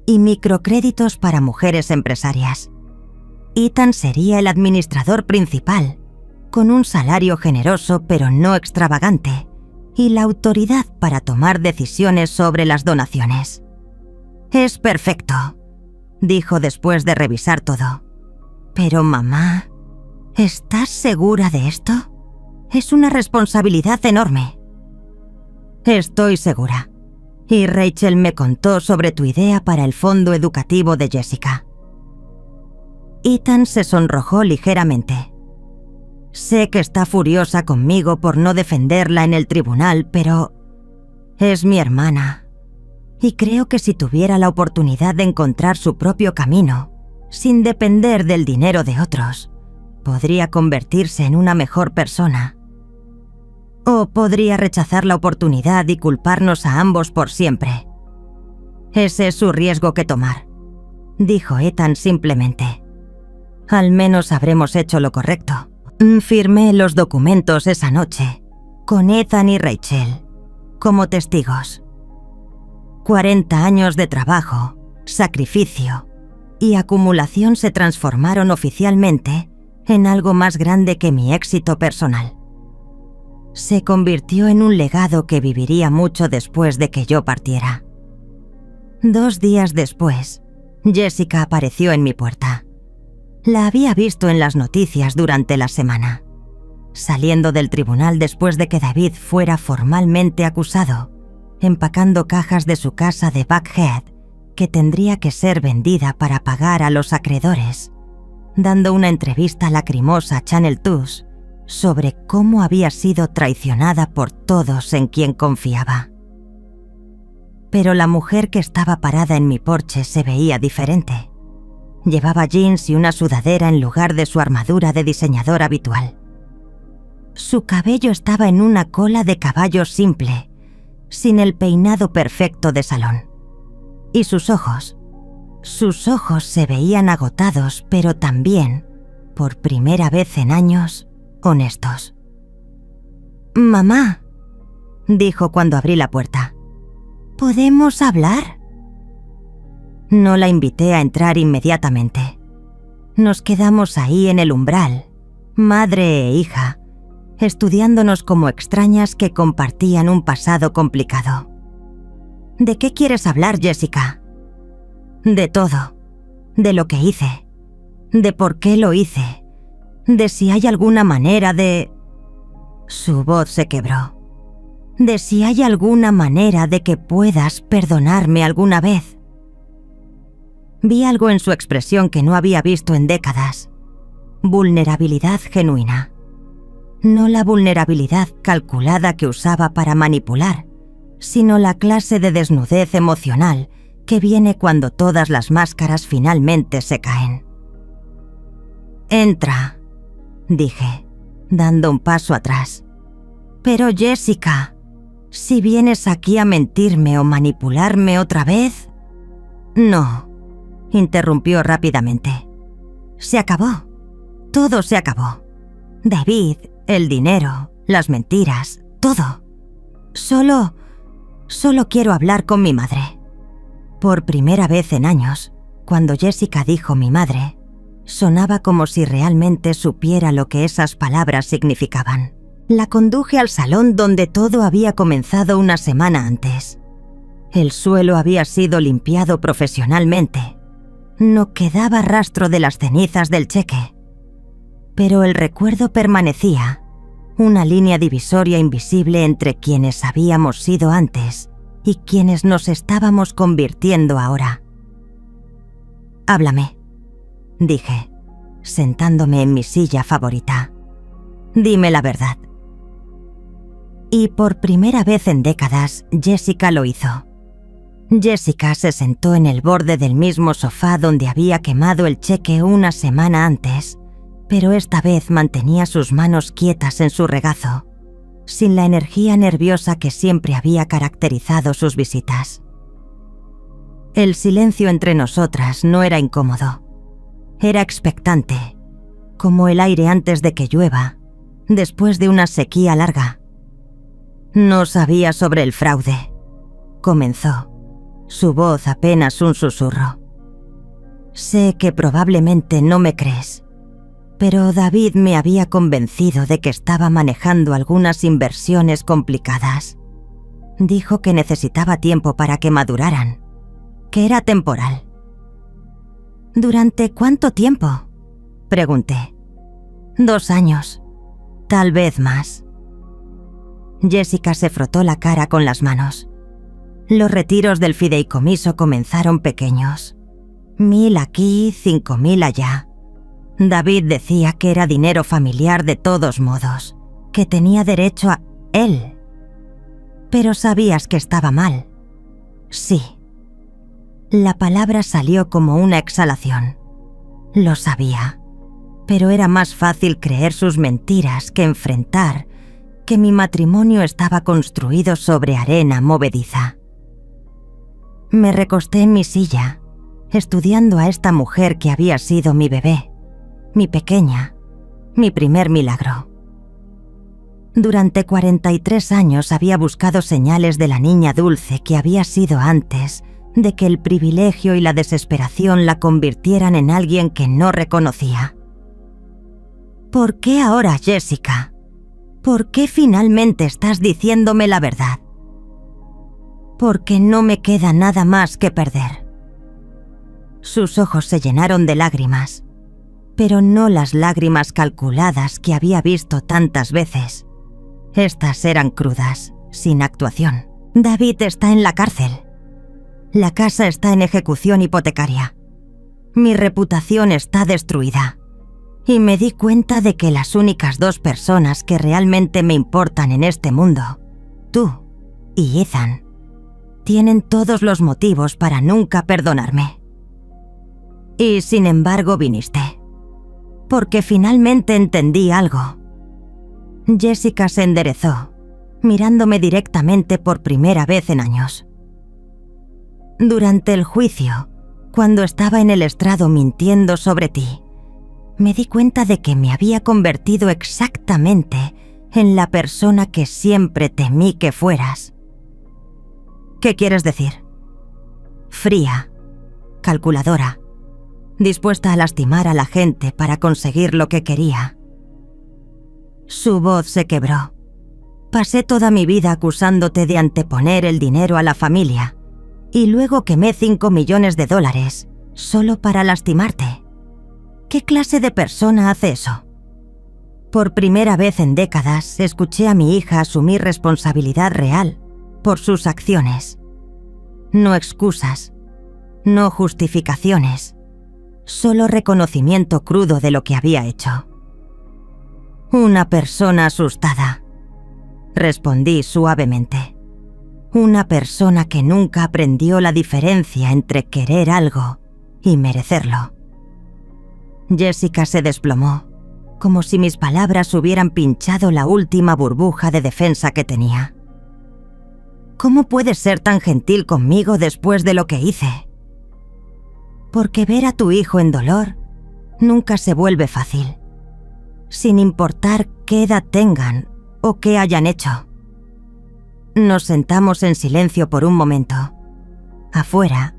y microcréditos para mujeres empresarias. Ethan sería el administrador principal, con un salario generoso pero no extravagante, y la autoridad para tomar decisiones sobre las donaciones. Es perfecto, dijo después de revisar todo. Pero mamá, ¿estás segura de esto? Es una responsabilidad enorme. Estoy segura. Y Rachel me contó sobre tu idea para el fondo educativo de Jessica. Ethan se sonrojó ligeramente. Sé que está furiosa conmigo por no defenderla en el tribunal, pero es mi hermana. Y creo que si tuviera la oportunidad de encontrar su propio camino, sin depender del dinero de otros, podría convertirse en una mejor persona. O podría rechazar la oportunidad y culparnos a ambos por siempre. Ese es su riesgo que tomar, dijo Ethan simplemente. Al menos habremos hecho lo correcto. Firmé los documentos esa noche, con Ethan y Rachel, como testigos. 40 años de trabajo, sacrificio, y acumulación se transformaron oficialmente en algo más grande que mi éxito personal. Se convirtió en un legado que viviría mucho después de que yo partiera. 2 días después, Jessica apareció en mi puerta. La había visto en las noticias durante la semana, saliendo del tribunal después de que David fuera formalmente acusado, empacando cajas de su casa de Buckhead que tendría que ser vendida para pagar a los acreedores, dando una entrevista lacrimosa a Channel 2 sobre cómo había sido traicionada por todos en quien confiaba. Pero la mujer que estaba parada en mi porche se veía diferente. Llevaba jeans y una sudadera en lugar de su armadura de diseñador habitual. Su cabello estaba en una cola de caballo simple, sin el peinado perfecto de salón. Y sus ojos se veían agotados, pero también, por primera vez en años, honestos. «Mamá», dijo cuando abrí la puerta, «¿podemos hablar?» No la invité a entrar inmediatamente. Nos quedamos ahí en el umbral, madre e hija, estudiándonos como extrañas que compartían un pasado complicado. «¿De qué quieres hablar, Jessica?» «De todo. De lo que hice. De por qué lo hice. De si hay alguna manera de...» Su voz se quebró. «De si hay alguna manera de que puedas perdonarme alguna vez». Vi algo en su expresión que no había visto en décadas. Vulnerabilidad genuina. No la vulnerabilidad calculada que usaba para manipular, sino la clase de desnudez emocional que viene cuando todas las máscaras finalmente se caen. «Entra», dije, dando un paso atrás. «Pero Jessica, si vienes aquí a mentirme o manipularme otra vez...» «No», interrumpió rápidamente. «Se acabó. Todo se acabó. David, el dinero, las mentiras, todo. Solo quiero hablar con mi madre». Por primera vez en años, cuando Jessica dijo mi madre, sonaba como si realmente supiera lo que esas palabras significaban. La conduje al salón donde todo había comenzado una semana antes. El suelo había sido limpiado profesionalmente. No quedaba rastro de las cenizas del cheque. Pero el recuerdo permanecía, una línea divisoria invisible entre quienes habíamos sido antes y quienes nos estábamos convirtiendo ahora. «Háblame», dije, sentándome en mi silla favorita. «Dime la verdad». Y por primera vez en décadas, Jessica lo hizo. Jessica se sentó en el borde del mismo sofá donde había quemado el cheque una semana antes, pero esta vez mantenía sus manos quietas en su regazo, sin la energía nerviosa que siempre había caracterizado sus visitas. El silencio entre nosotras no era incómodo. Era expectante, como el aire antes de que llueva, después de una sequía larga. «No sabía sobre el fraude», comenzó, su voz apenas un susurro. «Sé que probablemente no me crees, pero David me había convencido de que estaba manejando algunas inversiones complicadas. Dijo que necesitaba tiempo para que maduraran, que era temporal». «¿Durante cuánto tiempo?», pregunté. «2 años, tal vez más». Jessica se frotó la cara con las manos. Los retiros del fideicomiso comenzaron pequeños. 1000 aquí, 5000 allá. David decía que era dinero familiar de todos modos, que tenía derecho a él. Pero sabías que estaba mal. Sí. La palabra salió como una exhalación. Lo sabía, pero era más fácil creer sus mentiras que enfrentar que mi matrimonio estaba construido sobre arena movediza. Me recosté en mi silla, estudiando a esta mujer que había sido mi bebé, mi pequeña, mi primer milagro. Durante 43 años había buscado señales de la niña dulce que había sido antes de que el privilegio y la desesperación la convirtieran en alguien que no reconocía. ¿Por qué ahora, Jessica? ¿Por qué finalmente estás diciéndome la verdad? Porque no me queda nada más que perder. Sus ojos se llenaron de lágrimas, pero no las lágrimas calculadas que había visto tantas veces. Estas eran crudas, sin actuación. David está en la cárcel. La casa está en ejecución hipotecaria. Mi reputación está destruida. Y me di cuenta de que las únicas dos personas que realmente me importan en este mundo, tú y Ethan, tienen todos los motivos para nunca perdonarme. Y sin embargo viniste. Porque finalmente entendí algo. Jessica se enderezó, mirándome directamente por primera vez en años. Durante el juicio, cuando estaba en el estrado mintiendo sobre ti, me di cuenta de que me había convertido exactamente en la persona que siempre temí que fueras. ¿Qué quieres decir? Fría, calculadora, dispuesta a lastimar a la gente para conseguir lo que quería. Su voz se quebró. Pasé toda mi vida acusándote de anteponer el dinero a la familia y luego quemé $5 millones solo para lastimarte. ¿Qué clase de persona hace eso? Por primera vez en décadas escuché a mi hija asumir responsabilidad real por sus acciones. No excusas, no justificaciones, solo reconocimiento crudo de lo que había hecho. Una persona asustada, respondí suavemente. Una persona que nunca aprendió la diferencia entre querer algo y merecerlo. Jessica se desplomó, como si mis palabras hubieran pinchado la última burbuja de defensa que tenía. ¿Cómo puedes ser tan gentil conmigo después de lo que hice? Porque ver a tu hijo en dolor nunca se vuelve fácil, sin importar qué edad tengan o qué hayan hecho. Nos sentamos en silencio por un momento. Afuera,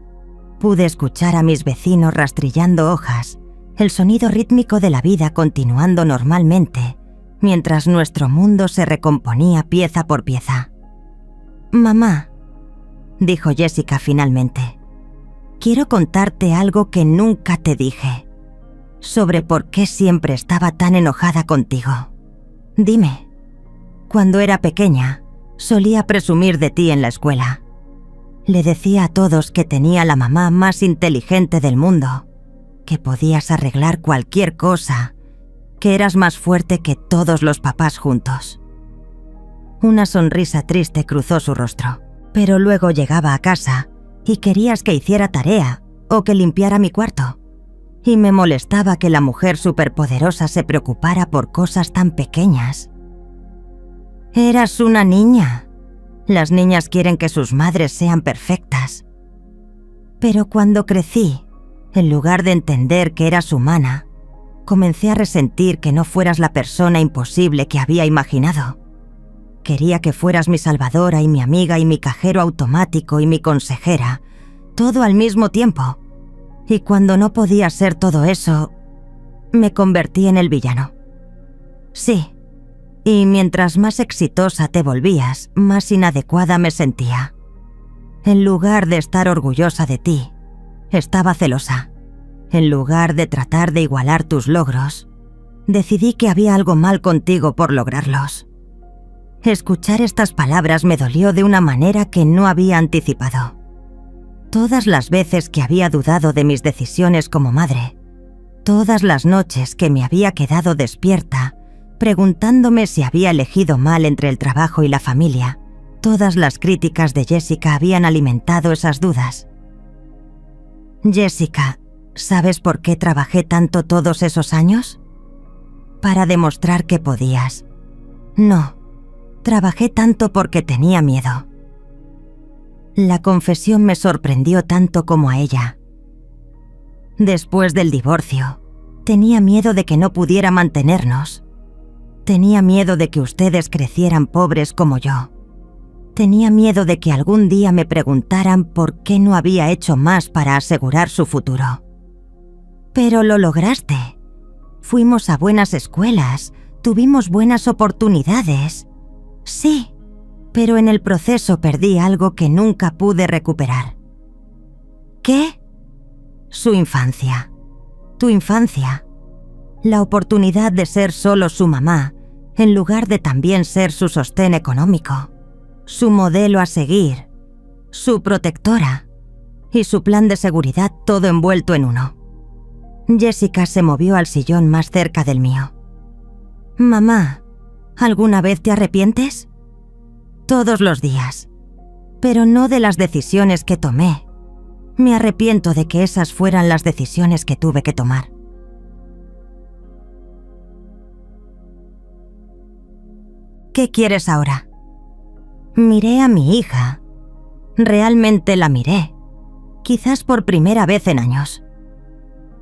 pude escuchar a mis vecinos rastrillando hojas, el sonido rítmico de la vida continuando normalmente, mientras nuestro mundo se recomponía pieza por pieza. «Mamá», dijo Jessica finalmente, «quiero contarte algo que nunca te dije, sobre por qué siempre estaba tan enojada contigo. Dime, cuando era pequeña, solía presumir de ti en la escuela. Le decía a todos que tenía la mamá más inteligente del mundo, que podías arreglar cualquier cosa, que eras más fuerte que todos los papás juntos». Una sonrisa triste cruzó su rostro, pero luego llegaba a casa y querías que hiciera tarea o que limpiara mi cuarto. Y me molestaba que la mujer superpoderosa se preocupara por cosas tan pequeñas. Eras una niña. Las niñas quieren que sus madres sean perfectas. Pero cuando crecí, en lugar de entender que eras humana, comencé a resentir que no fueras la persona imposible que había imaginado. Quería que fueras mi salvadora y mi amiga y mi cajero automático y mi consejera, todo al mismo tiempo. Y cuando no podía ser todo eso, me convertí en el villano. Sí, y mientras más exitosa te volvías, más inadecuada me sentía. En lugar de estar orgullosa de ti, estaba celosa. En lugar de tratar de igualar tus logros, decidí que había algo mal contigo por lograrlos. Escuchar estas palabras me dolió de una manera que no había anticipado. Todas las veces que había dudado de mis decisiones como madre, todas las noches que me había quedado despierta, preguntándome si había elegido mal entre el trabajo y la familia, todas las críticas de Jessica habían alimentado esas dudas. Jessica, ¿sabes por qué trabajé tanto todos esos años? Para demostrar que podías. No, trabajé tanto porque tenía miedo. La confesión me sorprendió tanto como a ella. Después del divorcio, tenía miedo de que no pudiera mantenernos. Tenía miedo de que ustedes crecieran pobres como yo. Tenía miedo de que algún día me preguntaran por qué no había hecho más para asegurar su futuro. Pero lo lograste. Fuimos a buenas escuelas, tuvimos buenas oportunidades. Sí, pero en el proceso perdí algo que nunca pude recuperar. ¿Qué? Su infancia. Tu infancia. La oportunidad de ser solo su mamá, en lugar de también ser su sostén económico, su modelo a seguir, su protectora y su plan de seguridad, todo envuelto en uno. Jessica se movió al sillón más cerca del mío. Mamá, ¿alguna vez te arrepientes? Todos los días, pero no de las decisiones que tomé. Me arrepiento de que esas fueran las decisiones que tuve que tomar. ¿Qué quieres ahora? Miré a mi hija. Realmente la miré. Quizás por primera vez en años.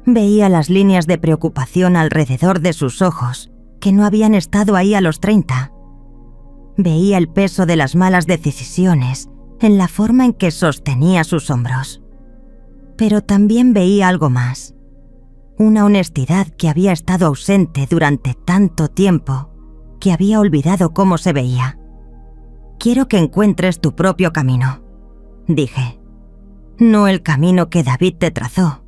Veía las líneas de preocupación alrededor de sus ojos, que no habían estado ahí a los 30. Veía el peso de las malas decisiones en la forma en que sostenía sus hombros. Pero también veía algo más. Una honestidad que había estado ausente durante tanto tiempo que había olvidado cómo se veía. Quiero que encuentres tu propio camino, dije. No el camino que David te trazó,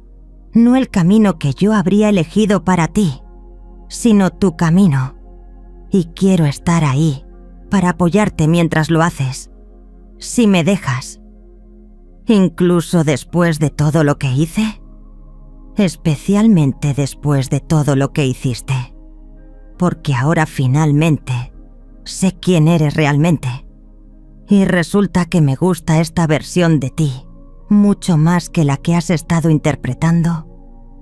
no el camino que yo habría elegido para ti, sino tu camino. Y quiero estar ahí para apoyarte mientras lo haces, si me dejas. Incluso después de todo lo que hice, especialmente después de todo lo que hiciste, porque ahora finalmente sé quién eres realmente. Y resulta que me gusta esta versión de ti mucho más que la que has estado interpretando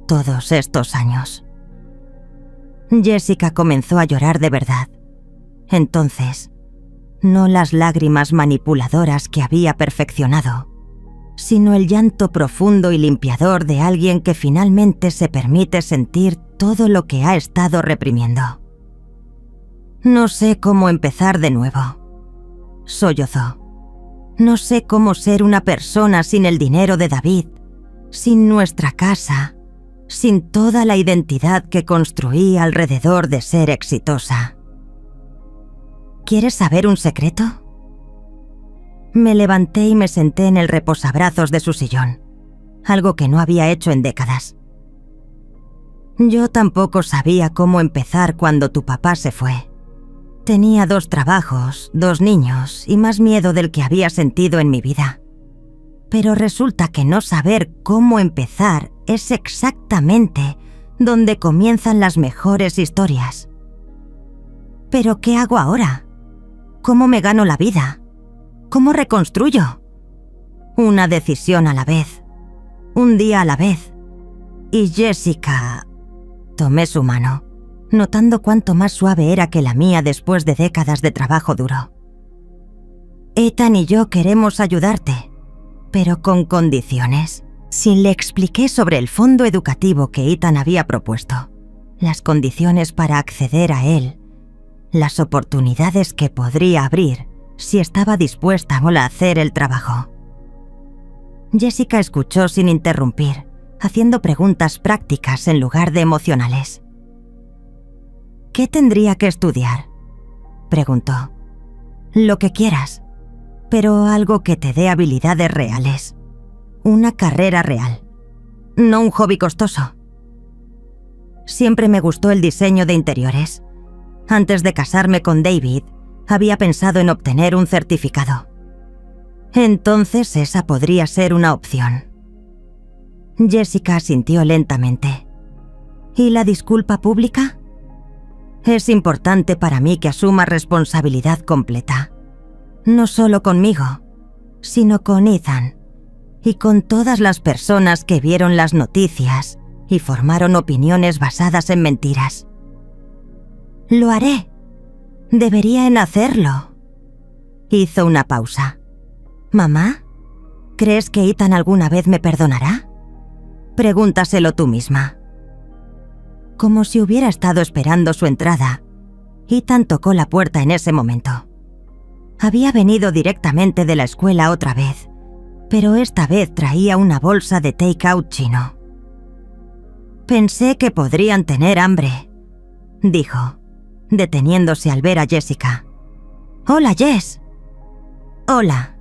todos estos años. Jessica comenzó a llorar de verdad. Entonces, no las lágrimas manipuladoras que había perfeccionado, sino el llanto profundo y limpiador de alguien que finalmente se permite sentir todo lo que ha estado reprimiendo. No sé cómo empezar de nuevo, sollozó. No sé cómo ser una persona sin el dinero de David, sin nuestra casa, sin toda la identidad que construí alrededor de ser exitosa. ¿Quieres saber un secreto? Me levanté y me senté en el reposabrazos de su sillón, algo que no había hecho en décadas. Yo tampoco sabía cómo empezar cuando tu papá se fue. Tenía 2 trabajos, 2 niños y más miedo del que había sentido en mi vida. Pero resulta que no saber cómo empezar es exactamente donde comienzan las mejores historias. ¿Pero qué hago ahora? ¿Cómo me gano la vida? ¿Cómo reconstruyo? Una decisión a la vez, un día a la vez. Y Jessica... Tomé su mano, notando cuánto más suave era que la mía después de décadas de trabajo duro. Ethan y yo queremos ayudarte, pero con condiciones. Le expliqué sobre el fondo educativo que Ethan había propuesto, las condiciones para acceder a él, las oportunidades que podría abrir si estaba dispuesta a hacer el trabajo. Jessica escuchó sin interrumpir, haciendo preguntas prácticas en lugar de emocionales. ¿Qué tendría que estudiar?, preguntó. Lo que quieras, pero algo que te dé habilidades reales. Una carrera real, no un hobby costoso. Siempre me gustó el diseño de interiores. Antes de casarme con David, había pensado en obtener un certificado. Entonces esa podría ser una opción. Jessica asintió lentamente. ¿Y la disculpa pública? Es importante para mí que asuma responsabilidad completa. No solo conmigo, sino con Ethan y con todas las personas que vieron las noticias y formaron opiniones basadas en mentiras. Lo haré. Debería en hacerlo. Hizo una pausa. ¿Mamá? ¿Crees que Ethan alguna vez me perdonará? Pregúntaselo tú misma. Como si hubiera estado esperando su entrada, Ethan tocó la puerta en ese momento. Había venido directamente de la escuela otra vez, pero esta vez traía una bolsa de take-out chino. «Pensé que podrían tener hambre», dijo, deteniéndose al ver a Jessica. «Hola, Jess». «Hola».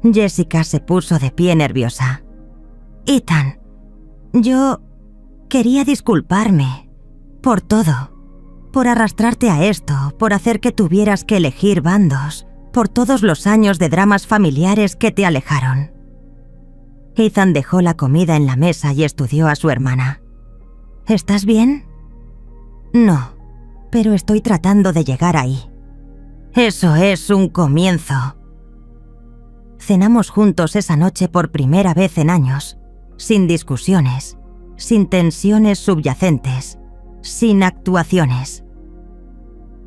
Jessica se puso de pie nerviosa. «Ethan, yo quería disculparme por todo, por arrastrarte a esto, por hacer que tuvieras que elegir bandos, por todos los años de dramas familiares que te alejaron». Ethan dejó la comida en la mesa y estudió a su hermana. «¿Estás bien?» «No, pero estoy tratando de llegar ahí». «Eso es un comienzo». Cenamos juntos esa noche por primera vez en años, sin discusiones, sin tensiones subyacentes, sin actuaciones.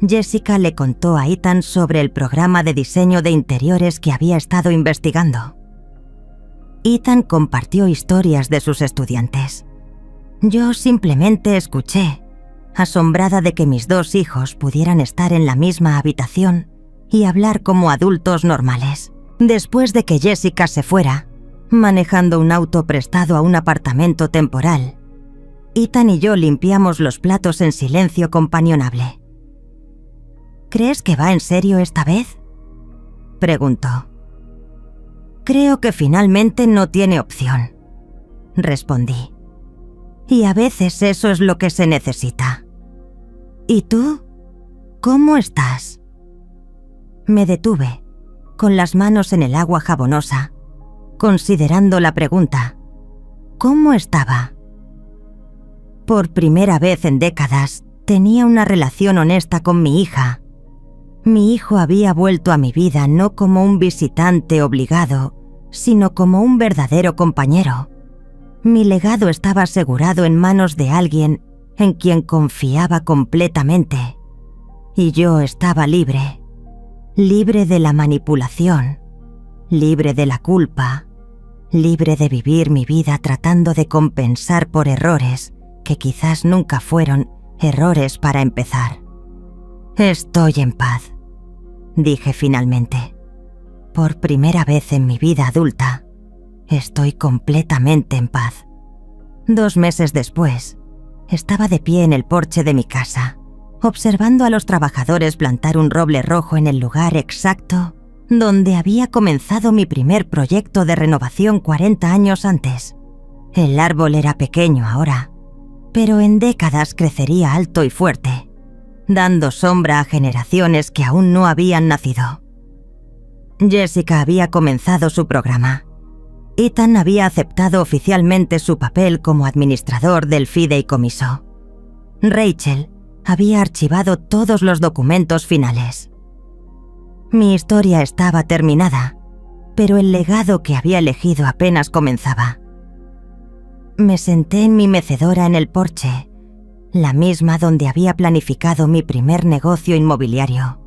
Jessica le contó a Ethan sobre el programa de diseño de interiores que había estado investigando. Ethan compartió historias de sus estudiantes. Yo simplemente escuché, asombrada de que mis 2 hijos pudieran estar en la misma habitación y hablar como adultos normales. Después de que Jessica se fuera, manejando un auto prestado a un apartamento temporal, Ethan y yo limpiamos los platos en silencio companionable. «¿Crees que va en serio esta vez?», preguntó. «Creo que finalmente no tiene opción», respondí. «Y a veces eso es lo que se necesita». «¿Y tú? ¿Cómo estás?». Me detuve, con las manos en el agua jabonosa, considerando la pregunta. ¿Cómo estaba? Por primera vez en décadas, tenía una relación honesta con mi hija. Mi hijo había vuelto a mi vida no como un visitante obligado, sino como un verdadero compañero. Mi legado estaba asegurado en manos de alguien en quien confiaba completamente. Y yo estaba libre. Libre de la manipulación, libre de la culpa, libre de vivir mi vida tratando de compensar por errores que quizás nunca fueron errores para empezar. «Estoy en paz», dije finalmente. «Por primera vez en mi vida adulta, estoy completamente en paz». 2 meses después, estaba de pie en el porche de mi casa, observando a los trabajadores plantar un roble rojo en el lugar exacto donde había comenzado mi primer proyecto de renovación 40 años antes. El árbol era pequeño ahora, pero en décadas crecería alto y fuerte, dando sombra a generaciones que aún no habían nacido. Jessica había comenzado su programa. Ethan había aceptado oficialmente su papel como administrador del fideicomiso. Rachel había archivado todos los documentos finales. Mi historia estaba terminada, pero el legado que había elegido apenas comenzaba. Me senté en mi mecedora en el porche, la misma donde había planificado mi primer negocio inmobiliario,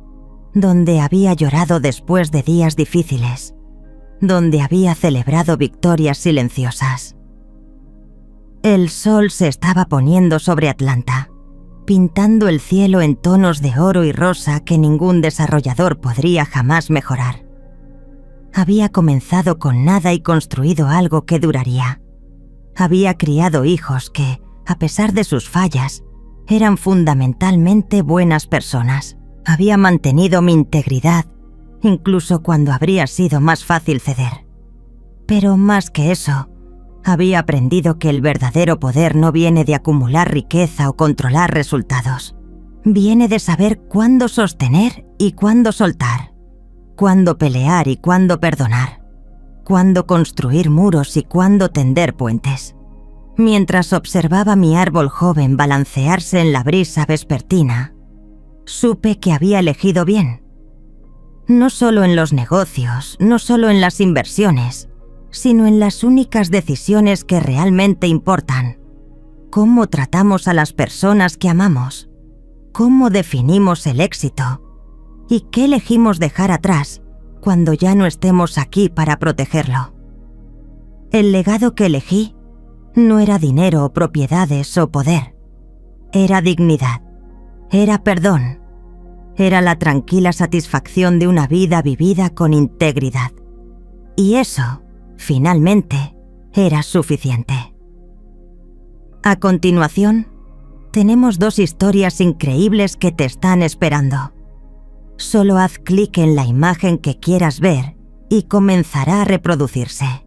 donde había llorado después de días difíciles, donde había celebrado victorias silenciosas. El sol se estaba poniendo sobre Atlanta, pintando el cielo en tonos de oro y rosa que ningún desarrollador podría jamás mejorar. Había comenzado con nada y construido algo que duraría. Había criado hijos que, a pesar de sus fallas, eran fundamentalmente buenas personas. Había mantenido mi integridad, incluso cuando habría sido más fácil ceder. Pero más que eso, había aprendido que el verdadero poder no viene de acumular riqueza o controlar resultados. Viene de saber cuándo sostener y cuándo soltar, cuándo pelear y cuándo perdonar, cuándo construir muros y cuándo tender puentes. Mientras observaba mi árbol joven balancearse en la brisa vespertina, supe que había elegido bien. No solo en los negocios, no solo en las inversiones, sino en las únicas decisiones que realmente importan. Cómo tratamos a las personas que amamos, cómo definimos el éxito y qué elegimos dejar atrás cuando ya no estemos aquí para protegerlo. El legado que elegí no era dinero o propiedades o poder. Era dignidad, era perdón, Era la tranquila satisfacción de una vida vivida con integridad. Y eso, finalmente, era suficiente. A continuación, tenemos 2 historias increíbles que te están esperando. Solo haz clic en la imagen que quieras ver y comenzará a reproducirse.